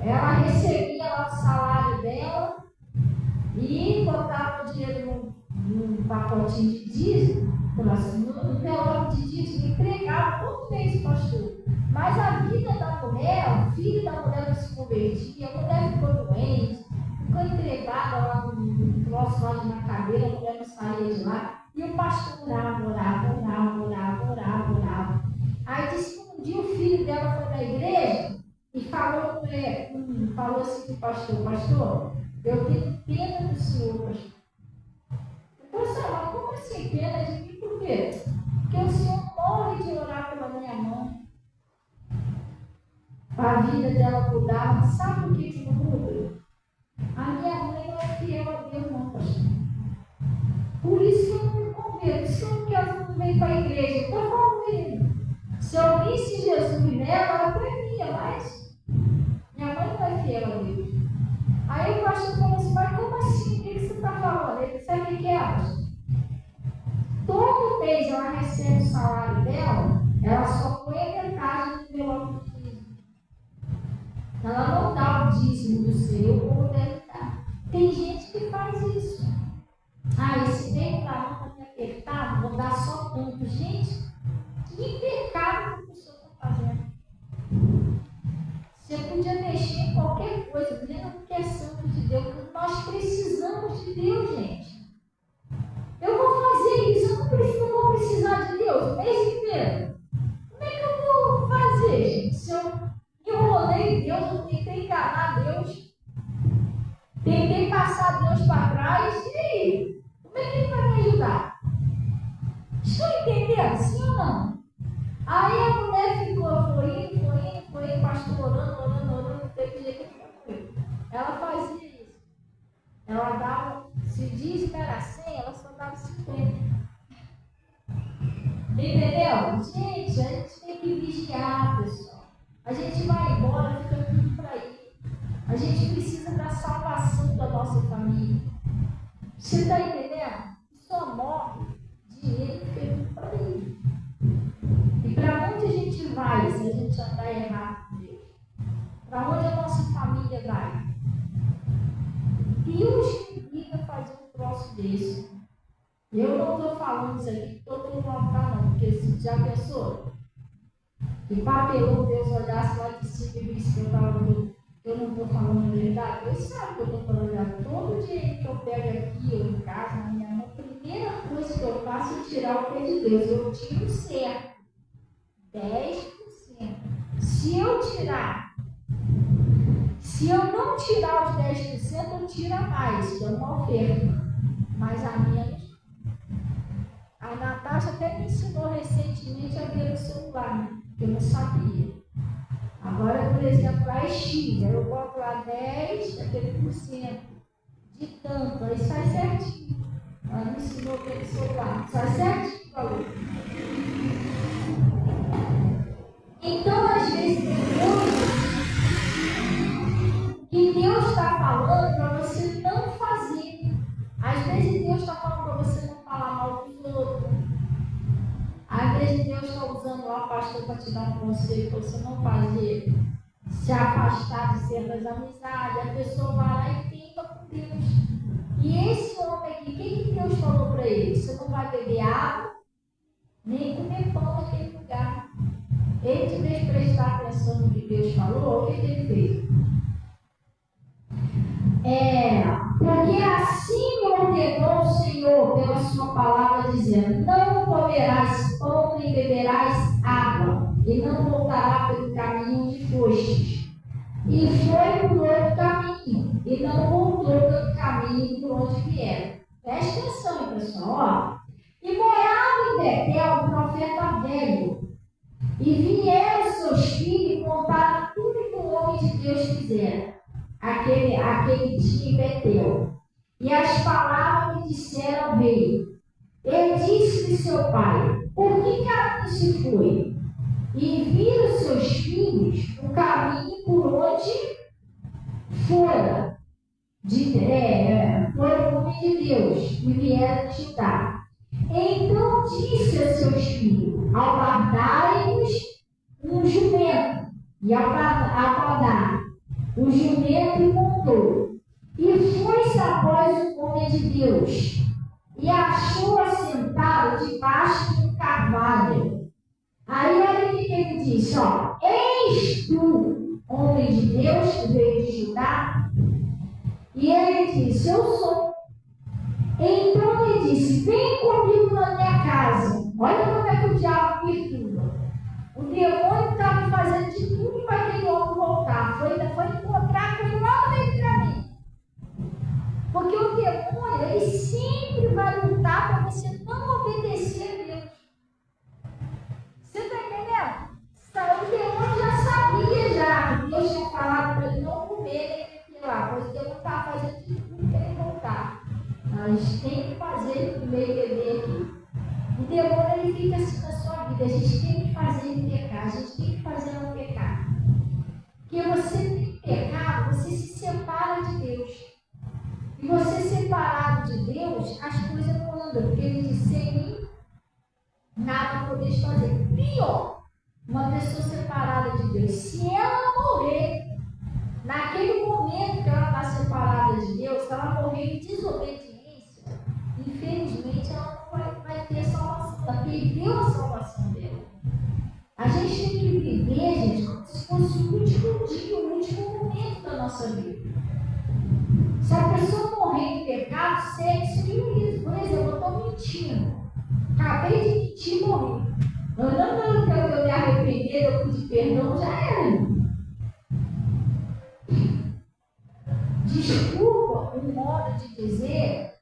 B: Ela recebia lá o salário dela e botava o dinheiro num pacotinho de dízimo, no envelope de dízimo, e entregava todo mês, pastor. Mas a vida da mulher, o converti, a mulher ficou doente, ficou entregada lá no troço lá de uma cadeira, a mulher não saía de lá. E o pastor orava. Aí disse que um dia o filho dela foi na igreja e falou assim para o pastor, eu tenho pena do senhor, pastor. Pastor, mas como assim pena de mim? Por quê? Porque o senhor morre de orar pela minha mãe. A vida dela mudar, mas sabe por que não muda? A minha mãe não é fiel a Deus, não, pastor. Por isso que eu não me converto, por isso que eu não quero que venha para a igreja. Eu estou falando, se eu visse Jesus nela, ela premia, mas minha mãe não é fiel a Deus. Aí o pastor falou assim, mas como assim? O que você está falando? Ele disse, sabe o que é, pastor? Todo mês ela recebe o salário dela, ela só põe a metade do meu dízimo. Ela não dá o dízimo do seu, como deve dar. Tem gente que faz isso. Esse meio para lá está me apertado, vou dar só tanto. Gente, que pecado que a pessoa está fazendo. Você podia mexer em qualquer coisa, mesmo que é santo de Deus, porque nós precisamos de Deus, gente. Eu vou fazer isso, eu não vou precisar de Deus o mês inteiro. Como é que eu vou fazer, gente? Se eu enrolei Deus, eu tentei enganar Deus, tentei passar Deus para trás, e aí? Como é que ele vai me ajudar? Estão entendendo? Sim ou não? Aí a mulher foi indo, pastor orando, não teve jeito que foi. Ela fazia isso. Ela dava, se dízimo era 100, ela só dava 50. Entendeu? Gente, a gente tem que vigiar, pessoal. A gente vai embora, fica tudo para aí. A gente precisa da salvação da nossa família. Você está entendendo? Só morre dinheiro feito para ele. E para onde a gente vai se a gente andar errado com Deus? Para onde a nossa família vai? Deus me liga fazer um troço desse. Eu não estou falando isso aqui que todo mundo vai ficar, não, porque você já pensou? Que papelou Deus olhasse lá de cima e visse que eu não estou falando a verdade. Deus sabe que eu estou falando a verdade. Todo dinheiro que eu pego aqui, ou em casa, na minha mão, a primeira coisa que eu faço é tirar o pé de Deus. Eu tiro certo. 10%. Se eu não tirar os 10%, eu tiro a mais, que é uma oferta. Mas a menos. A Natasha até me ensinou recentemente a ver o celular, né? Eu não sabia. Agora, por exemplo, lá é X, aí eu boto lá 10, aquele por cento de tanto, aí sai certinho. Ela me ensinou pelo celular, sai certinho o valor. Então, às vezes, tem coisas que Deus está falando para você não fazer. Às vezes, Deus está falando para você não falar mal dos outros. Às vezes, Deus está usando lá o pastor para te dar um conselho para você não fazer, se afastar de certas amizades. A pessoa vai lá e fica com Deus. E esse homem aqui, o que Deus falou para ele? Você não vai beber água, nem comer pão naquele lugar. Ele, de vez de prestar atenção no que Deus falou, o que ele fez? Porque assim ordenou o Senhor pela sua palavra, dizendo: não comerás pão nem beberás água, e não voltará pelo caminho onde fostes. E foi por outro caminho, e não voltou pelo caminho por onde vieram. Preste atenção, pessoal. E morava em Betel um profeta velho, e vieram seus filhos e contaram tudo que o homem de Deus fizera aquele dia em Betel. E as palavras que disseram ao rei. Ele disse-lhe seu pai: por que caminho se foi? E viram seus filhos o caminho por onde fora. Foi o homem de Deus e vieram de Judá. Então disse a seus filhos: aguardai-vos um jumento. E aguardaram. O jumento montou. E foi-se após o homem de Deus. E achou assentado debaixo de um carvalho. Aí olha o que ele disse: eis tu, homem de Deus, veio ajudar? E ele disse, eu sou. Então ele disse, vem comigo na minha casa. Olha como é que o diabo perturba. O demônio está me fazendo de tudo para aquele homem voltar. Foi encontrar com ele lá no meio do caminho. Porque o demônio, ele sempre vai lutar para você não obedecer a Deus. Você está entendendo? O demônio já sabia já que Deus tinha falado para ele não comer nem aquilo lá. Pois o demônio estava fazendo de tudo para ele voltar. Nós temos que fazer ele comer e beber aqui. O demônio, ele fica assim na sua vida. A gente tem que fazer ele pecar. A gente tem que fazer ela pecar. Porque você tem pecado, você se separa de Deus. E você separado de Deus, as coisas não andam. Porque ele diz, sem mim, nada podeis fazer. Pior, uma pessoa separada de Deus, se ela morrer, naquele momento que ela está separada de Deus, se ela morrer em desobediência, infelizmente ela não vai ter salvação. Ela perdeu a salvação dela. A gente tem que viver, gente, como se fosse o último dia, o último momento da nossa vida. Se a pessoa morrer em pecado, sexo e isso. Por exemplo, eu estou mentindo. Acabei de mentir e morri. Eu não quero que eu me arrepender, eu pedir perdão, já era. Desculpa o modo de dizer.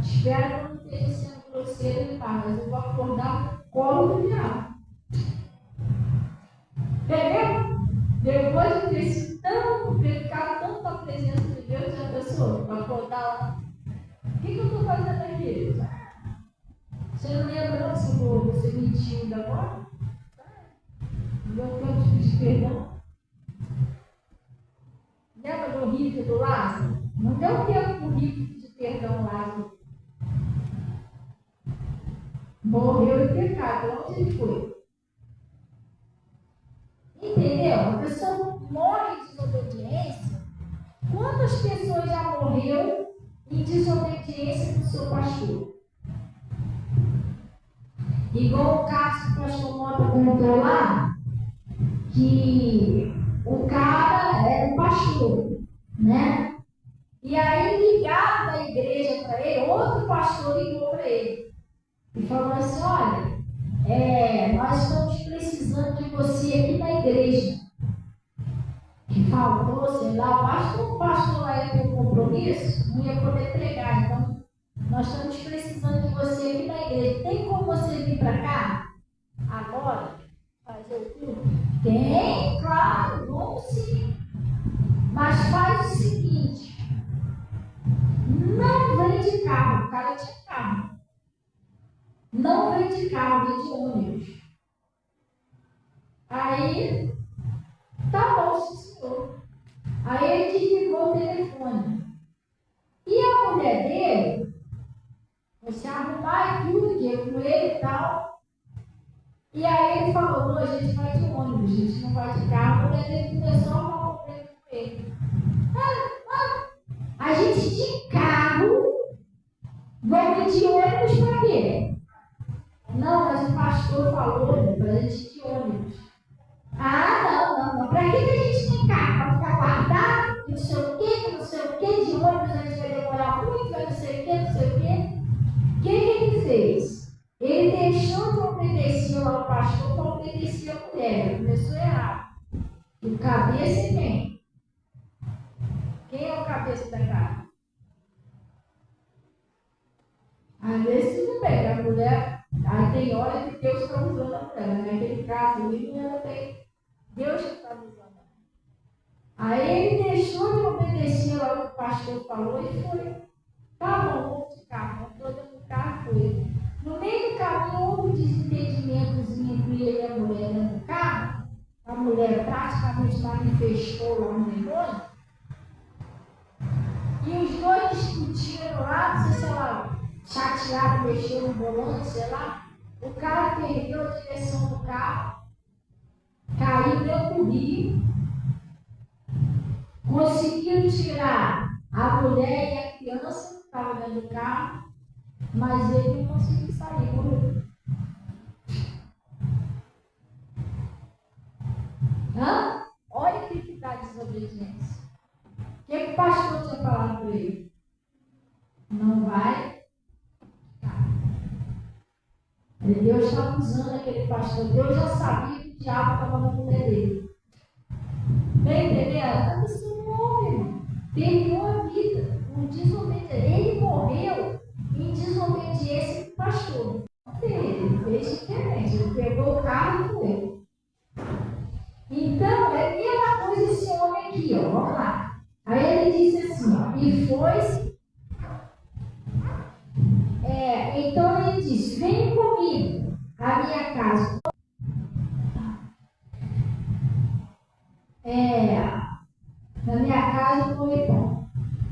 B: Espero que eu não esteja sendo grosseiro e tal, mas eu vou acordar no colo do diabo. Entendeu? Depois de ter sido tão pecado, tanto na presença de Deus, já pensou? Vai acordar lá. O que eu estou fazendo aqui? Você não lembra não se você mentiu ainda agora? Não deu tempo de pedir perdão? Lembra do rico e do Lázaro? Não deu tempo para o rico pedir perdão, Lázaro. Morreu em pecado. Onde ele foi? Entendeu? A pessoa morre em desobediência. Quantas pessoas já morreram em desobediência com o seu pastor? Igual o caso que o pastor Mota contou lá, que o cara era um pastor, né? E aí ligaram da igreja para ele, outro pastor ligou para ele e falou assim, olha, nós estamos precisando de você aqui na igreja. Que faltou, sei lá, o pastor lá ia ter um compromisso, não ia poder pregar, então nós estamos precisando de você aqui na igreja. Tem como você vir para cá? Agora? Fazer o culto? Tem, claro, vamos sim. Mas faz o seguinte: não vem de carro, o cara tinha carro. Não vem de carro, vem de ônibus. Aí, tá bom, senhor. Aí ele desligou o telefone. E a mulher dele, você arrumar e tudo, que com ele e tal. E aí ele falou, não, a gente vai de ônibus, a gente não vai de carro. A mulher dele começou a falar com ele. A gente de carro, vamos de ônibus para quê? Não, mas o pastor falou para a gente ir de ônibus. Não. Para que a gente tem carro? Para ficar guardado? Não sei o quê, de ônibus a gente vai demorar muito, não sei o quê. O que ele fez? Ele deixou de obedecer ao pastor para obedecer a mulher. Ele começou errado. O cabeça é quem? Quem é o cabeça da casa? Às vezes tudo bem, a mulher, aí tem hora que Deus está usando a mulher, mas naquele caso ali ela tem Deus que está usando. Aí ele deixou de obedecer ao que o pastor falou e foi. Tá bom, vamos de carro, vamos todo no carro foi. No meio do caminho houve um desentendimentozinho entre ele e a mulher dentro do carro. A mulher praticamente manifestou lá no demônio. E os dois discutiram lá, não sei se ela chatearam, mexeu no volante, sei lá. O cara perdeu a direção do carro, caiu dentro do rio. Conseguiram tirar a mulher e a criança que estava dentro do carro, mas ele não conseguiu sair, morreu. Olha o que dá desobediência. o pastor tinha falado para ele? Não vai. Deus estava usando aquele pastor. Deus já sabia que o diabo estava no poder dele. Está entendendo? A pessoa morre, irmão. Perdeu a vida. Ele morreu em desobediência do pastor. Ele fez diferente. Ele pegou o carro e foi. Então, é a mesma coisa esse homem aqui, ó. Vamos lá. Aí ele disse assim, ó. E foi-se. Então ele disse: vem comigo à minha casa. Na minha casa foi bom.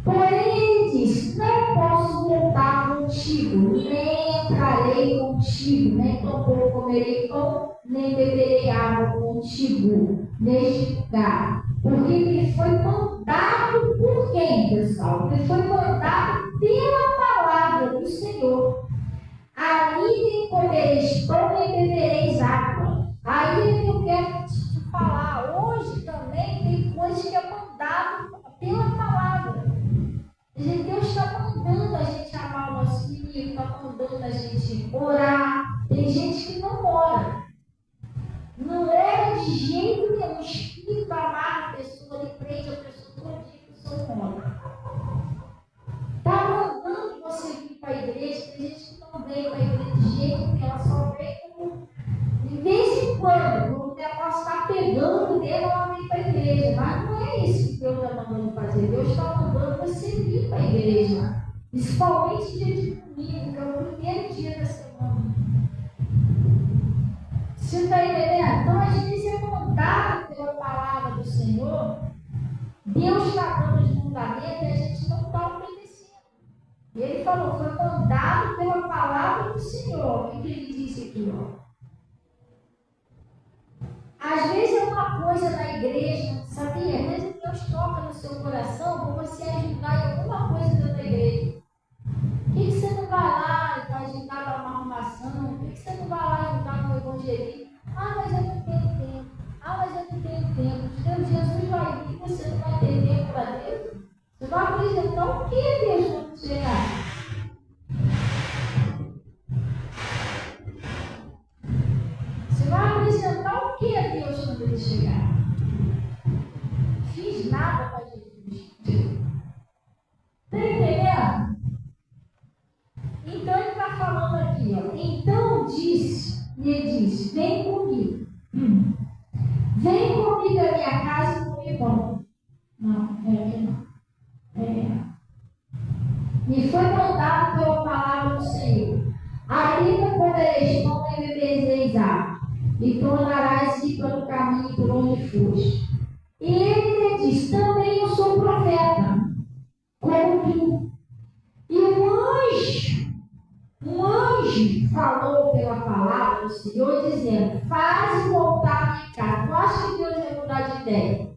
B: Porém ele disse: não posso voltar contigo, nem entrarei contigo, nem tampouco comerei pão, nem beberei água contigo neste lugar. Porque ele foi mandado por quem, pessoal? Ele foi mandado pela palavra do Senhor. Ali nem comereis pão, nem bebereis água. Aí eu quero te falar, hoje também tem coisas que é mandado pela palavra. Deus está mandando a gente amar o nosso inimigo, está mandando a gente orar. Tem gente que não ora. Não ora de jeito nenhum. O Espírito amarra a pessoa, ele prende a pessoa todo dia que o Senhor ora. Está mandando você vir para a igreja. Tem gente que não vem para a igreja de jeito nenhum. Ela só vem como de vez em quando o negócio está pegando dele, ela vem para a igreja. Mas não é isso que Deus está mandando fazer. Deus está mandando você vir para a igreja. Principalmente dia de domingo, que é o primeiro dia da semana. Você está entendendo? Então, às vezes é mandado pela palavra do Senhor. Deus está dando os mandamentos e a gente não está obedecendo. E ele falou, foi mandado pela palavra do Senhor. O que ele disse aqui, ó? Às vezes é uma coisa na igreja, sabia? Às vezes Deus toca no seu coração para você ajudar em alguma coisa dentro da igreja. Por que você não vai lá para ajudar numa arrumação? Por que você não vai lá ajudar no evangelismo? Ah, mas eu não tenho tempo. Ah, mas eu não tenho tempo. Deus, Jesus vai vir, você não vai ter tempo para Deus. Você vai apresentar o que Deus quando chegar? Você vai apresentar o que a Deus quando ele chegar? Fiz nada para Jesus. Está entendendo? Então ele está falando aqui, ó. Então ele disse, vem comigo. Vem comigo à minha casa e comer pão. Não, não. Me foi mandado pela palavra do Senhor. Ali não comereis pão nem bebereis água. E tornarás ir pelo caminho por onde foste. E ele lhe disse, também eu sou profeta, como tu. E um anjo falou pela palavra do Senhor, dizendo, faz voltar a minha casa. Tu acha que Deus vai mudar de ideia?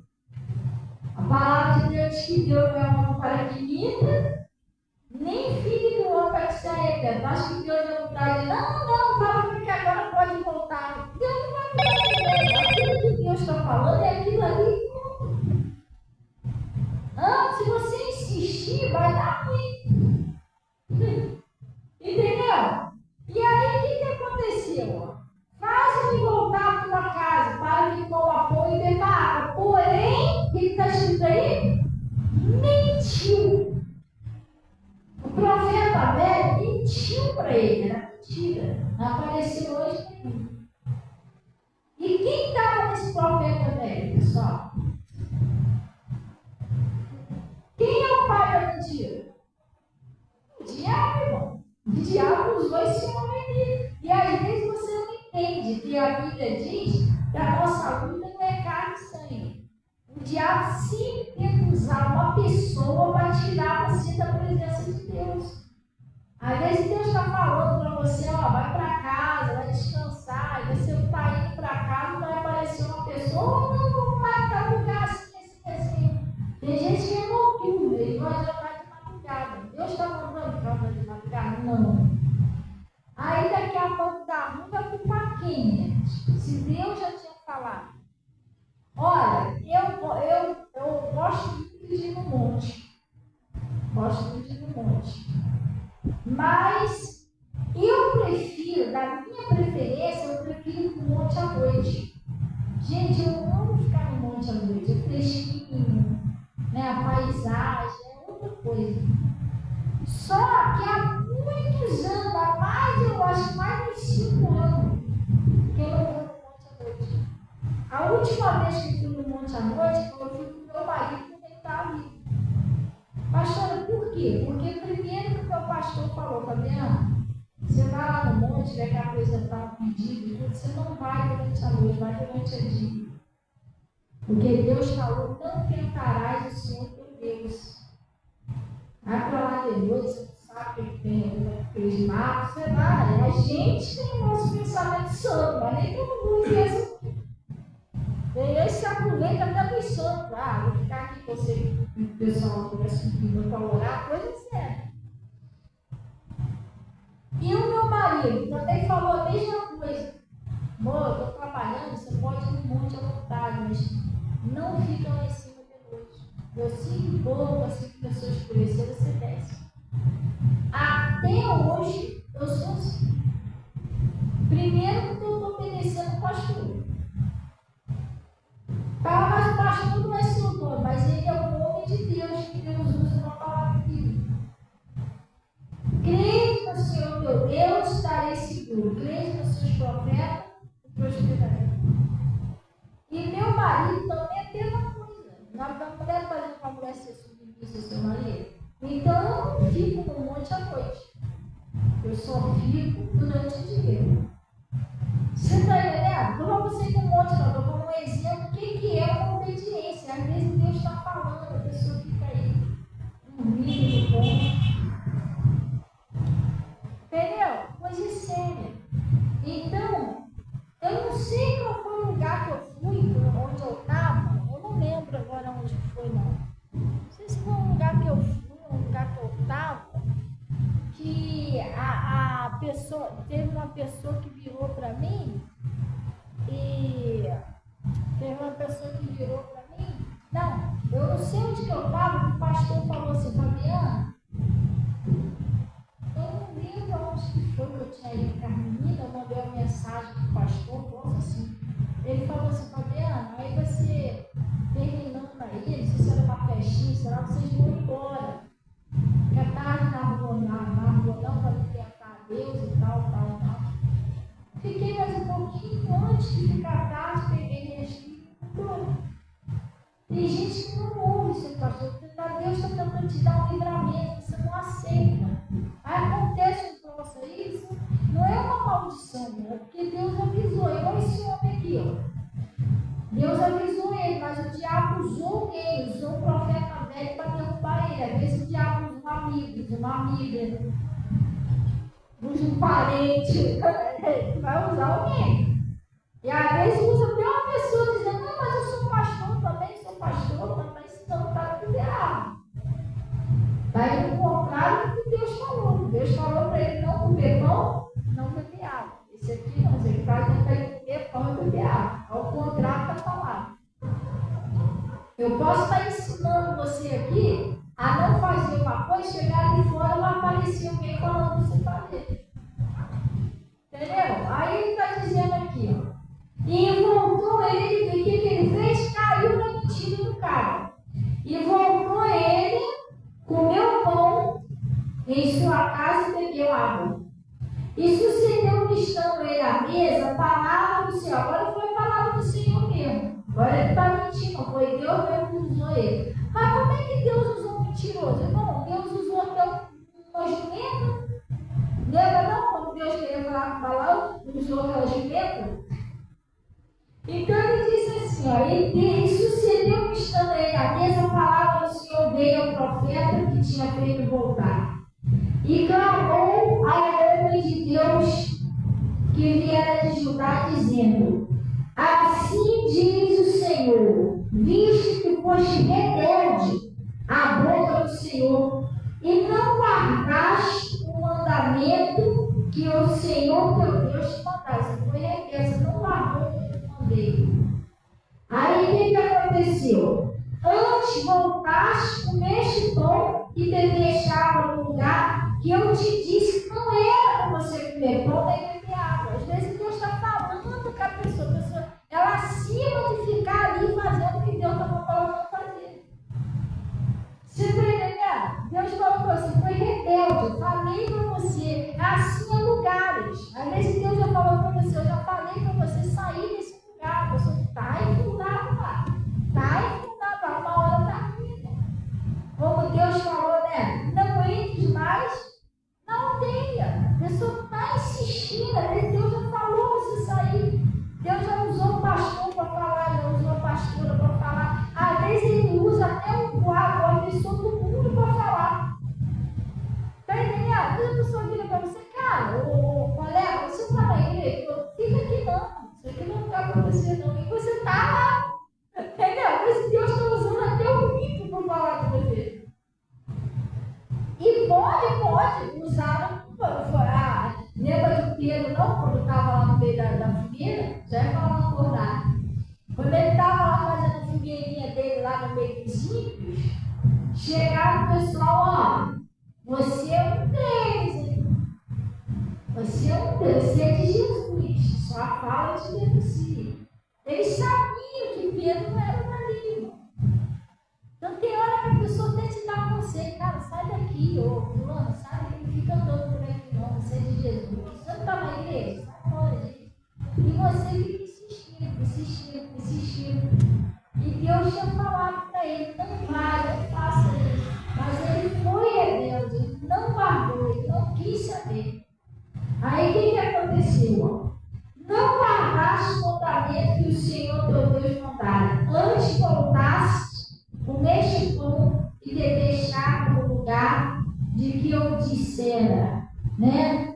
B: A palavra de Deus diz que Deus não é homem para que minta, nem filho do homem para que se arrependa. Tu acha que Deus vai mudar de ideia? Não, fala porque agora pode voltar. Deus não vai mudar de ideia. Aquilo que Deus está falando é aquilo ali. Se você insistir, vai dar ruim. Entendeu? E aí, o que aconteceu? Faz-me voltar para tua casa, para que coma pão e beba água. Porém, o que está escrito aí? Mentiu. O profeta velho mentiu para ele. Era mentira. Não apareceu hoje nenhum. E quem estava nesse profeta velho, pessoal? Quem é o pai da mentira? O diabo, irmão. O diabo usou esse homem ali. E às vezes você não entende que a Bíblia diz que a nossa luta não é carne e sangue. O diabo sempre tenta usar uma pessoa para tirar você da presença de Deus. Às vezes Deus está falando para você, ó, vai para casa, vai descansar, e você está indo para casa, vai aparecer uma pessoa, não vai ficar no lugar assim. Tem gente que é noturno, ele vai jogar de madrugada. Deus está mandando jogar de madrugada? Não. Aí daqui a pouco dá ruim, vai culpar quem, gente? Se Deus já tinha falado. Olha, eu gosto muito de ir no monte. como ficar no monte à noite, o fresquinho, né, a paisagem, é outra coisa. Só que há muitos anos, há mais, eu acho, mais de 5 anos, que eu não vou no monte à noite. A última vez que eu fui no monte à noite, eu fui com meu marido quando ele estava vivo. Pastora, por quê? Porque primeiro que o meu pastor falou, Fabiana, você vai lá no monte, vai que a coisa está pedido e tudo, você não vai durante a noite, vai durante a dia. Porque Deus falou, não tentarás o Senhor teu Deus. Vai para lá de noite, você não sabe o que tem, aqueles matos, você vai. A gente tem o nosso pensamento santo, mas nem todo mundo pensa. Tem esse que aproveita até dos santos. Ah, vou ficar aqui com você, o pessoal começa a orar, coisa certa. E o meu marido também falou a mesma coisa. Amor, eu estou trabalhando, você pode ir no monte à vontade, mas não fica lá em cima de noite. Eu 5 pouco, assim que a pessoa escurecer, você desce. Até hoje, eu sou assim. Primeiro, porque eu estou obedecendo o pastor. Mas o pastor não é seu dono, mas ele é o homem de Deus, que Deus usa uma palavra bíblica. Crede no Senhor teu Deus, estarei seguro. Crede nos seus profetas e prosperarei. E meu marido também é a mesma coisa. A mulher fazendo com a mulher ser submissa ao seu marido. Então eu não fico no monte à noite. Eu só fico durante o dia. Você está entendendo? Não vamos ser com um monte, não. Eu vou dar um exemplo do que é uma obediência. Às vezes Deus está falando, a pessoa fica aí, dormindo, bom. Entendeu? Coisa séria. Então, eu não sei qual foi o lugar que eu fui, onde eu estava. Eu não lembro agora onde foi, não. Não sei se foi um lugar que eu fui, um lugar que eu estava, que a pessoa, teve uma pessoa que virou para mim não, eu não sei onde que eu estava, o pastor falou assim, Fabiana, eu não lembro onde que foi que eu tinha ido com a menina, eu mandei uma mensagem para o pastor, nossa, assim, ele falou assim, Fabiana, aí você terminando aí, não sei se era uma festinha, será que vocês vão embora? Porque a tarde na rua não, para alimentar a Deus e tal. Fiquei mais um pouquinho antes de ficar tarde, peguei minhas filhas e pronto. Tem gente que não ouve seu pastor, porque Deus está tentando te dar um livramento, você não aceita. Aí acontece um troço aí, isso não é uma maldição, é porque Deus avisou. Igual esse homem aqui, ó. Deus avisou ele, mas o diabo usou ele, usou o profeta velho para derrubar ele. Às vezes o diabo usa um amigo, uma amiga, usa um parente, vai usar alguém. E às vezes usa até uma pessoa dizendo, não, mas eu sou pastor também, mas isso não está tudo errado. Está indo contrário do que Deus falou. Deus falou para ele não comer pão, não beber água. Esse aqui não, ele faz ele comer pão e beber água. Ao contrário está falado. Eu posso estar ensinando você aqui a não fazer uma coisa, chegar ali fora e vai aparecer alguém falando para você fazer. Entendeu? Aí ele está dizendo aqui, ó. E voltou ele, o que ele fez? Caiu na mentira do cara. E voltou ele, comeu pão em sua casa e bebeu água. E sucedeu que estando ele à mesa, palavra do Senhor. Agora foi a palavra do Senhor mesmo. Agora ele está mentindo, foi Deus mesmo que usou ele. Mas como é que Deus usou um mentiroso? Irmão, Deus usou até uma jumenta. Lembra não? Quando Deus queria falar com Balaão, usou aquela jumenta? Então ele disse assim, ó, e sucedeu que estando ele à mesa, a palavra do Senhor veio ao profeta que tinha feito voltar. E clamou ao homem de Deus que viera de Judá, dizendo, assim diz o Senhor, visto que foste rebelde à boca do Senhor, e não guardaste o mandamento que o Senhor teu Deus te mandasse. Você foi rebelde, você não guardou o que eu mandei. Aí o que aconteceu? Antes voltaste, comeste pão e te deixava no lugar que eu te disse que não era para você comer pão nem beber água. Às vezes Deus está falando com a pessoa, ela acima de ficar ali assim em lugares. Às vezes Deus já falou para você, eu já falei para você sair desse lugar. A pessoa está enfundada lá. Está enfundada lá, uma hora está vindo. Como Deus falou, né? Não entres mais, não tenha. A pessoa está insistindo, às vezes Deus já falou você sair. Deus já usou o pastor para falar, já usou a pastora para falar. Às vezes ele usa até um quadro, a pessoa do mundo para falar. Está entendendo? Às vezes a pessoa vira para você, cara, ô colega, você está na igreja? Fica aqui não, isso aqui não dá para você não. E você está lá. Entendeu? Mas Deus está usando até o mito para falar de você. E pode usar. Lembra de Pedro, não? Quando estava lá no meio da fogueira? Já ia falar uma acordada. Quando ele estava lá fazendo a fogueirinha dele lá no meio dos ímpios, chegaram o pessoal, ó, você é um deles, hein? Você é um deles, você é de Jesus, só fala de denúncia. Eles sabiam que Pedro não era maligno. Então tem hora que a pessoa tem que dar conselho, cara, sai daqui, ô fulano, sai daqui, não fica andando por aqui não, você é de Jesus. Você não está na igreja? Sai fora disso. E você fica insistindo. E Deus tinha falado para ele, não vai, não faça isso. Mas ele foi rebelde, ele não guardou, ele não quis saber. Aí o que aconteceu? Não guardaste o mandamento que o Senhor teu Deus mandara. Antes voltaste, comeste pão e te deixar no lugar de que eu dissera, né?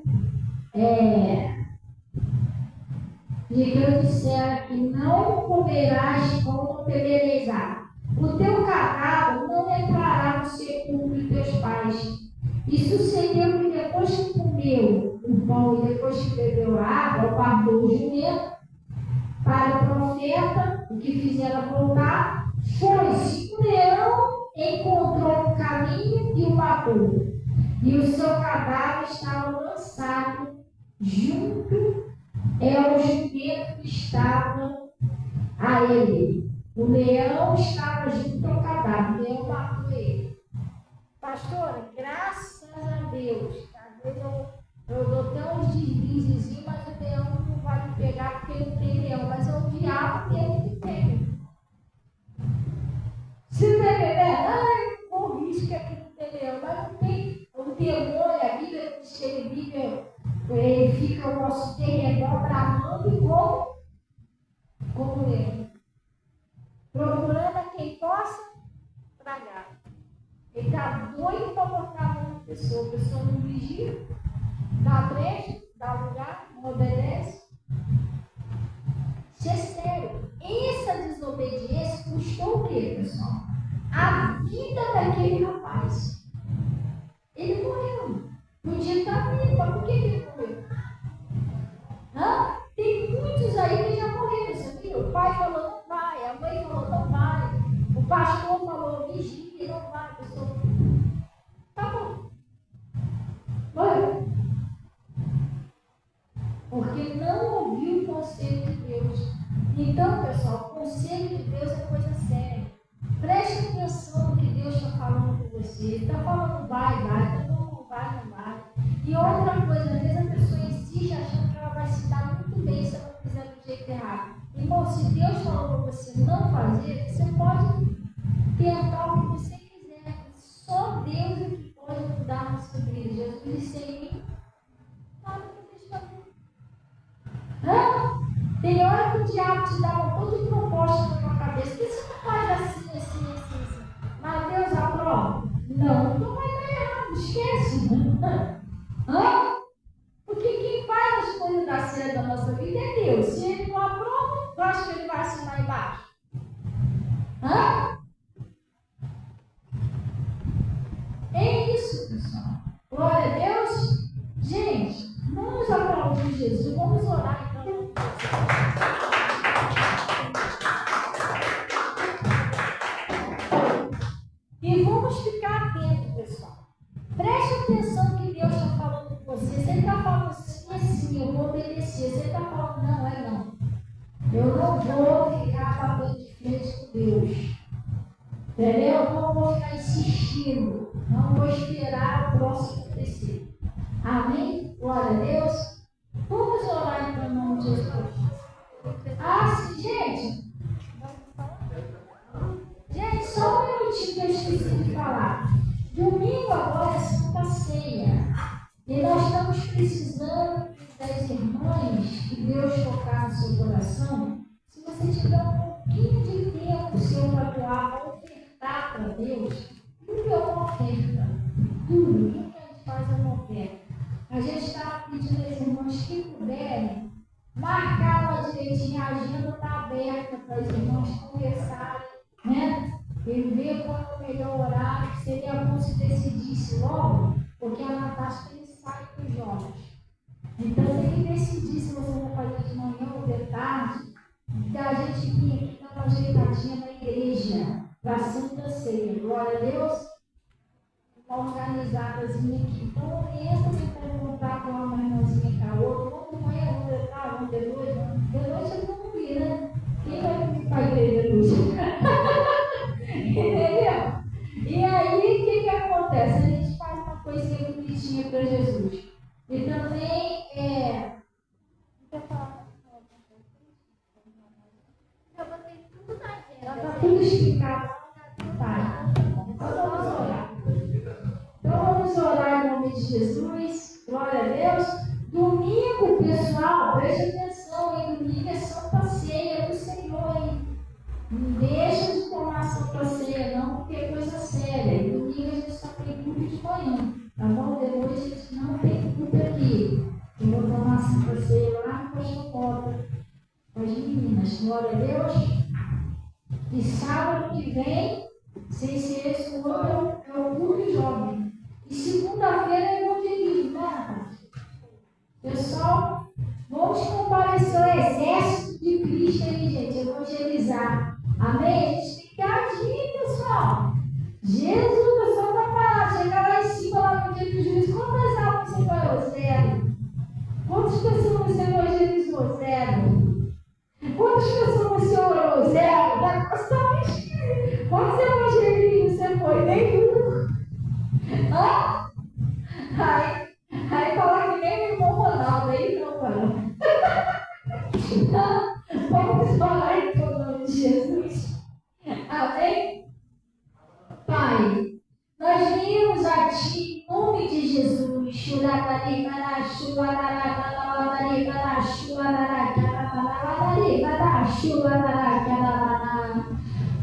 B: De que eu dissera que não comerás pão temerezá. O teu cadáver não entrará no sepulcro de teus pais. E sucedeu que depois que comeu o pão e depois que bebeu a água, guardou o jumento para o profeta, o que fizera voltar, foi-se o leão, encontrou o caminho e o matou. E o seu cadáver estava lançado junto ao jumento que estava a ele. O leão estava junto ao cadáver, o leão matou ele. Pastora, graças a Deus, às vezes eu dou até uns deslizes, mas o leão não vai me pegar porque não tem leão, mas é o diabo mesmo que tem. Se não é verdade, ai, morri, que aqui não tem leão, mas não tem. O demônio, a Bíblia diz que ele fica o nosso derredor bramando e como leão, procurando a quem possa tragar. Ele está doido para botar a mão na pessoa. A pessoa não vigia, dá brecha, dá lugar, não obedece. Isso é sério. Essa desobediência custou o quê, pessoal? A vida daquele rapaz. Ele morreu. Podia estar vivo, mas por que ele morreu? Tem muitos aí que já morreram, você viu? O pai falou não vai, a mãe falou não vai, o pastor falou vigia, não vai, a pessoa. Tá bom. Morreu. Porque não ouviu o conselho de Deus. Então, pessoal, o conselho de Deus é coisa séria. Preste atenção no que Deus está falando com você. Ele está falando vai, está falando não vai. E outra coisa, às vezes a pessoa insiste achando que ela vai se dar muito bem se ela fizer do jeito errado. Irmão, se Deus falou para você não fazer, você pode tentar o que você quiser. Só Deus é que pode mudar na sua vida. Jesus disse em mim, nada que deixa fazer. Tem hora que o diabo te dá um monte de proposta na tua cabeça. Por que você não faz assim? Mas Deus aprova? Não vai dar errado, esquece. Porque quem faz as coisas dar certo da nossa vida é Deus. Se ele não aprova, eu acho que ele vai assinar embaixo. É isso, pessoal. Glória a Deus. Gente, vamos aplaudir Jesus. Vamos orar então. E vamos ficar atentos, pessoal. Preste atenção no que Deus está falando com você. Se Ele está falando assim, eu vou obedecer. Se Ele está falando, não. Eu não vou ficar batendo de frente com Deus. Entendeu? Eu não vou ficar insistindo. Não vou esperar o próximo acontecer. Amém? Glória a Deus. Vamos orar em nome de Jesus. Sim, gente. Gente, só um minutinho que eu esqueci de falar. Domingo agora é Santa Ceia. E nós estamos precisando das irmãs que Deus tocar no seu coração. Se você tiver um pouquinho de tempo seu para doar, para ofertar para Deus, tudo é uma oferta. Tudo que a gente faz é uma oferta. A gente está pedindo às irmãs que puderem marcar lá direitinho, a agenda está aberta para as irmãs conversarem, né? E ver qual é o melhor horário, que seria bom se decidisse logo, porque a Natasha tem sai para os jovens. Então tem que decidir se você vai fazer de manhã ou de tarde, da gente vir aqui dar uma ajeitadinha na igreja, para a Santa Ceia. Glória a Deus. Uma organizadazinha aqui. Então orienta quem está encontrar com uma irmãzinha com a outra. Vamos amanhã, vamos de tarde, vamos de noite. De noite eu vou vir, né? Quem vai vir para a igreja de noite? Entendeu? E aí, o que acontece? A gente faz uma coisinha bonitinha para Jesus. E também está tudo explicado. Tá. Então vamos orar. Então vamos orar em nome de Jesus. Glória a Deus. Domingo, pessoal, preste atenção, hein? Domingo é Santa Ceia do Senhor, hein? Não deixa de tomar Santa Ceia, não, porque é coisa séria. E domingo a gente só tem culto de manhã, tá bom? Depois a gente não tem culto aqui. Eu vou tomar Santa Ceia lá no Posto Cota com as meninas. Glória a Deus. E sábado que vem, sem ser esse o outro, é o culto jovem. E segunda-feira é evangelismo, né, Natália? Pessoal, vamos comparecer ao exército de Cristo aí, gente, evangelizar. Amém? A gente tem que agir, pessoal. Jesus, o pessoal está parado. Chega lá em cima, lá no dia do juízo. Quantas almas você ganhou? Zero. Quantas pessoas você evangelizou? Zero. Quantas pessoas você orou? Zero. Quantos evangelismos você foi? Nenhum. Hã? Aí fala que nem o irmão Ronaldo. Aí não, mano. Vamos falar em nome de Jesus. Amém? Pai, nós viemos a Ti em nome de Jesus.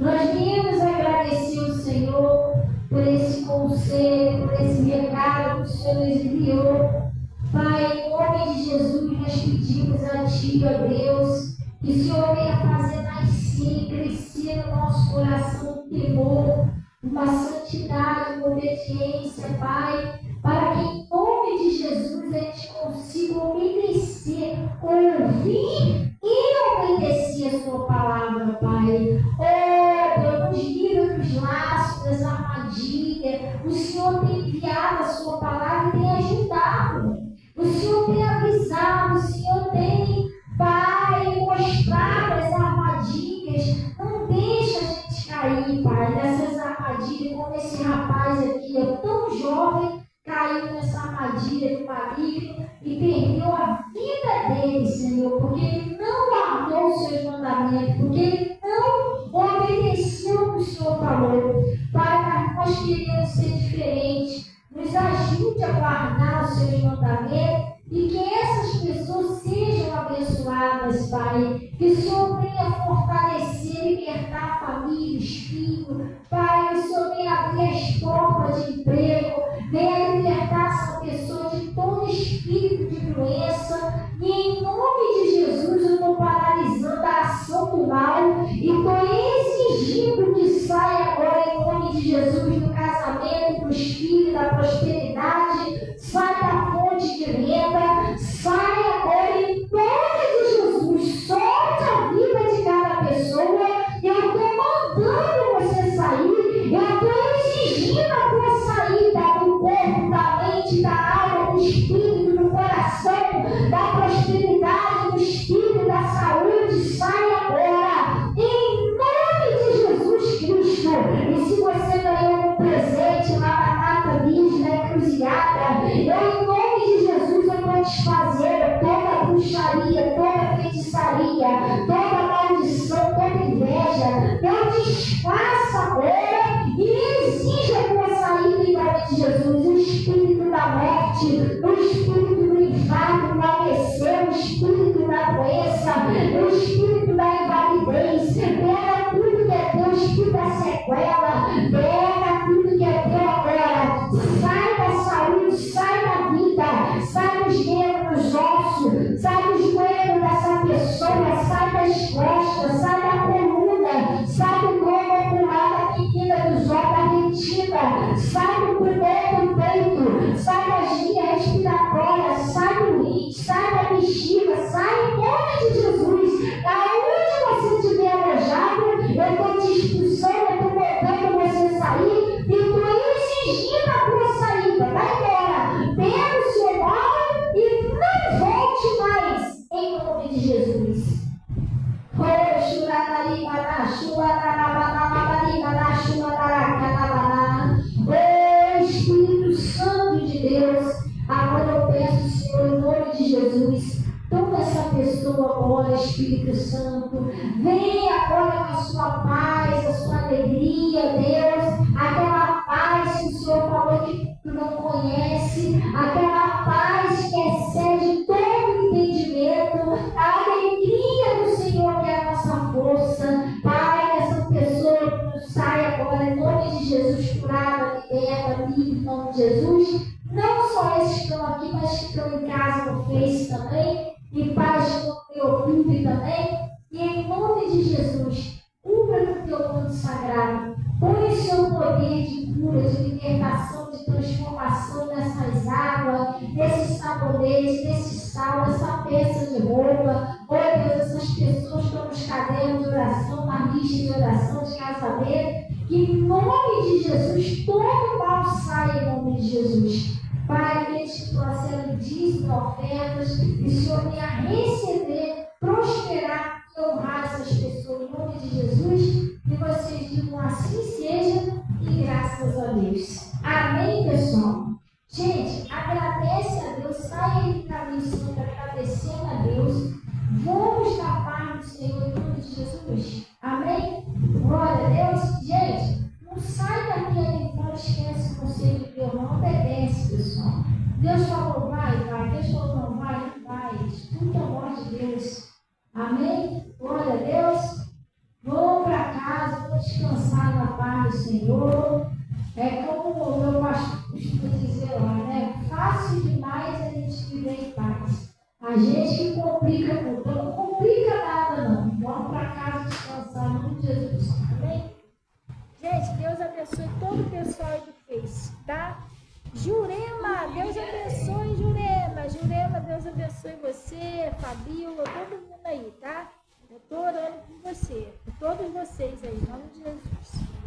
B: Nós viemos agradecer o Senhor por esse conselho, por esse recado que o Senhor nos enviou. Pai, em nome de Jesus, nós pedimos a Ti, ó Deus, que o Senhor venha fazer nascer, crescer no nosso coração um temor, uma santidade, uma obediência, Pai, para que em nome de Jesus a gente consiga obedecer, ouvir e obedecer a Sua palavra, Pai. Deus, nos livra dos laços, das armadilhas. O Senhor tem enviado a Sua palavra e tem ajudado. O Senhor tem avisado, o Senhor tem, Pai, mostrado as armadilhas. Não deixa a gente cair, Pai, nessas armadilhas, como esse rapaz aqui, tão jovem, caiu nessa armadilha do maligno e perdeu a vida dele, Senhor, porque ele não guardou os seus mandamentos, porque ele não obedeceu o que o Senhor falou. Pai, nós queremos ser diferentes. Nos ajude a guardar os seus mandamentos e que essas pessoas sejam abençoadas, Pai. Que o Senhor venha fortalecer e libertar famílias, filhos. Pai, o Senhor venha abrir as portas de emprego, venha libertar essa pessoa de todo espírito de doença. E em nome de Jesus, eu estou paralisando a ação do mal e estou exigindo que saia agora em nome de Jesus do casamento, dos filhos, da prosperidade. Sai da fonte de renda, sai agora em nome de Jesus. Solte a vida de cada pessoa. Eu estou mandando você sair. Eu estou exigindo a tua saída do corpo, da mente, da alma, do espírito, do coração, da prosperidade, do espírito, da saúde. Sai agora em nome de Jesus Cristo. E se você ganhou um presente lá na Mata Virgem, na encruzilhada, eu em nome de Jesus eu estou sai do peito, sai da via respiratória, sai do rim, sai da bexiga, sai em nome de Jesus. Aonde você estiver alojado, eu estou te expulsando, eu estou mandando você sair e estou exigindo a tua saída. Vai embora, pega o seu mal e não volte mais, em nome de Jesus. Espírito Santo de Deus, agora eu peço, Senhor, em nome de Jesus, toma essa pessoa agora, Espírito Santo, vem agora com a sua paz, a sua alegria, Deus, aquela paz que o Senhor falou que tu não conhece, aquela paz que excede todo entendimento, a alegria do Senhor que é a nossa força. Pai, essa pessoa que sai agora em nome de Jesus, curada, liberta, livre em nome de Jesus. Não só esses que estão aqui, mas que estão em casa no Face também, e pais que estão no YouTube também. E em nome de Jesus, cubra com o teu manto sagrado. Põe o seu poder de cura, de libertação, de transformação nessas águas, nesse sabonete, nesse sal, nessa peça de roupa. Oh Deus, essas pessoas estão nos cadernos de oração, na lista de oração, de casamento. Que em nome de Jesus, todo mal saia em nome de Jesus. Pai, aqueles que trouxeram dízimo, ofertas, e o Senhor venha receber, prosperar e honrar essas pessoas em nome de Jesus. E vocês digam assim seja e graças a Deus. Amém, pessoal? Gente, agradece a Deus, sai aí do caminho santo agradecendo a Deus. Vamos na paz do Senhor em nome de Jesus. Amém? Glória a Deus. Gente, não sai daqui ali fora, esquece o conselho de Deus, não obedece, pessoal. Deus falou, vai, vai. Deus falou, não vai, não vai. Escuta a voz de Deus. Amém? Glória a Deus. Vou para casa, vou descansar na paz do Senhor. É como o meu pastor costuma dizer lá, né? Fácil demais a gente viver em paz. A gente que complica tudo. Não complica nada, não. Vamos para casa descansar em nome de Jesus. Amém? Gente, Deus abençoe todo o pessoal aí do Face, tá? Jurema, Deus abençoe, Jurema. Jurema, Deus abençoe você, Fabíola, todo mundo aí, tá? Eu estou orando por você, por todos vocês aí, em nome de Jesus.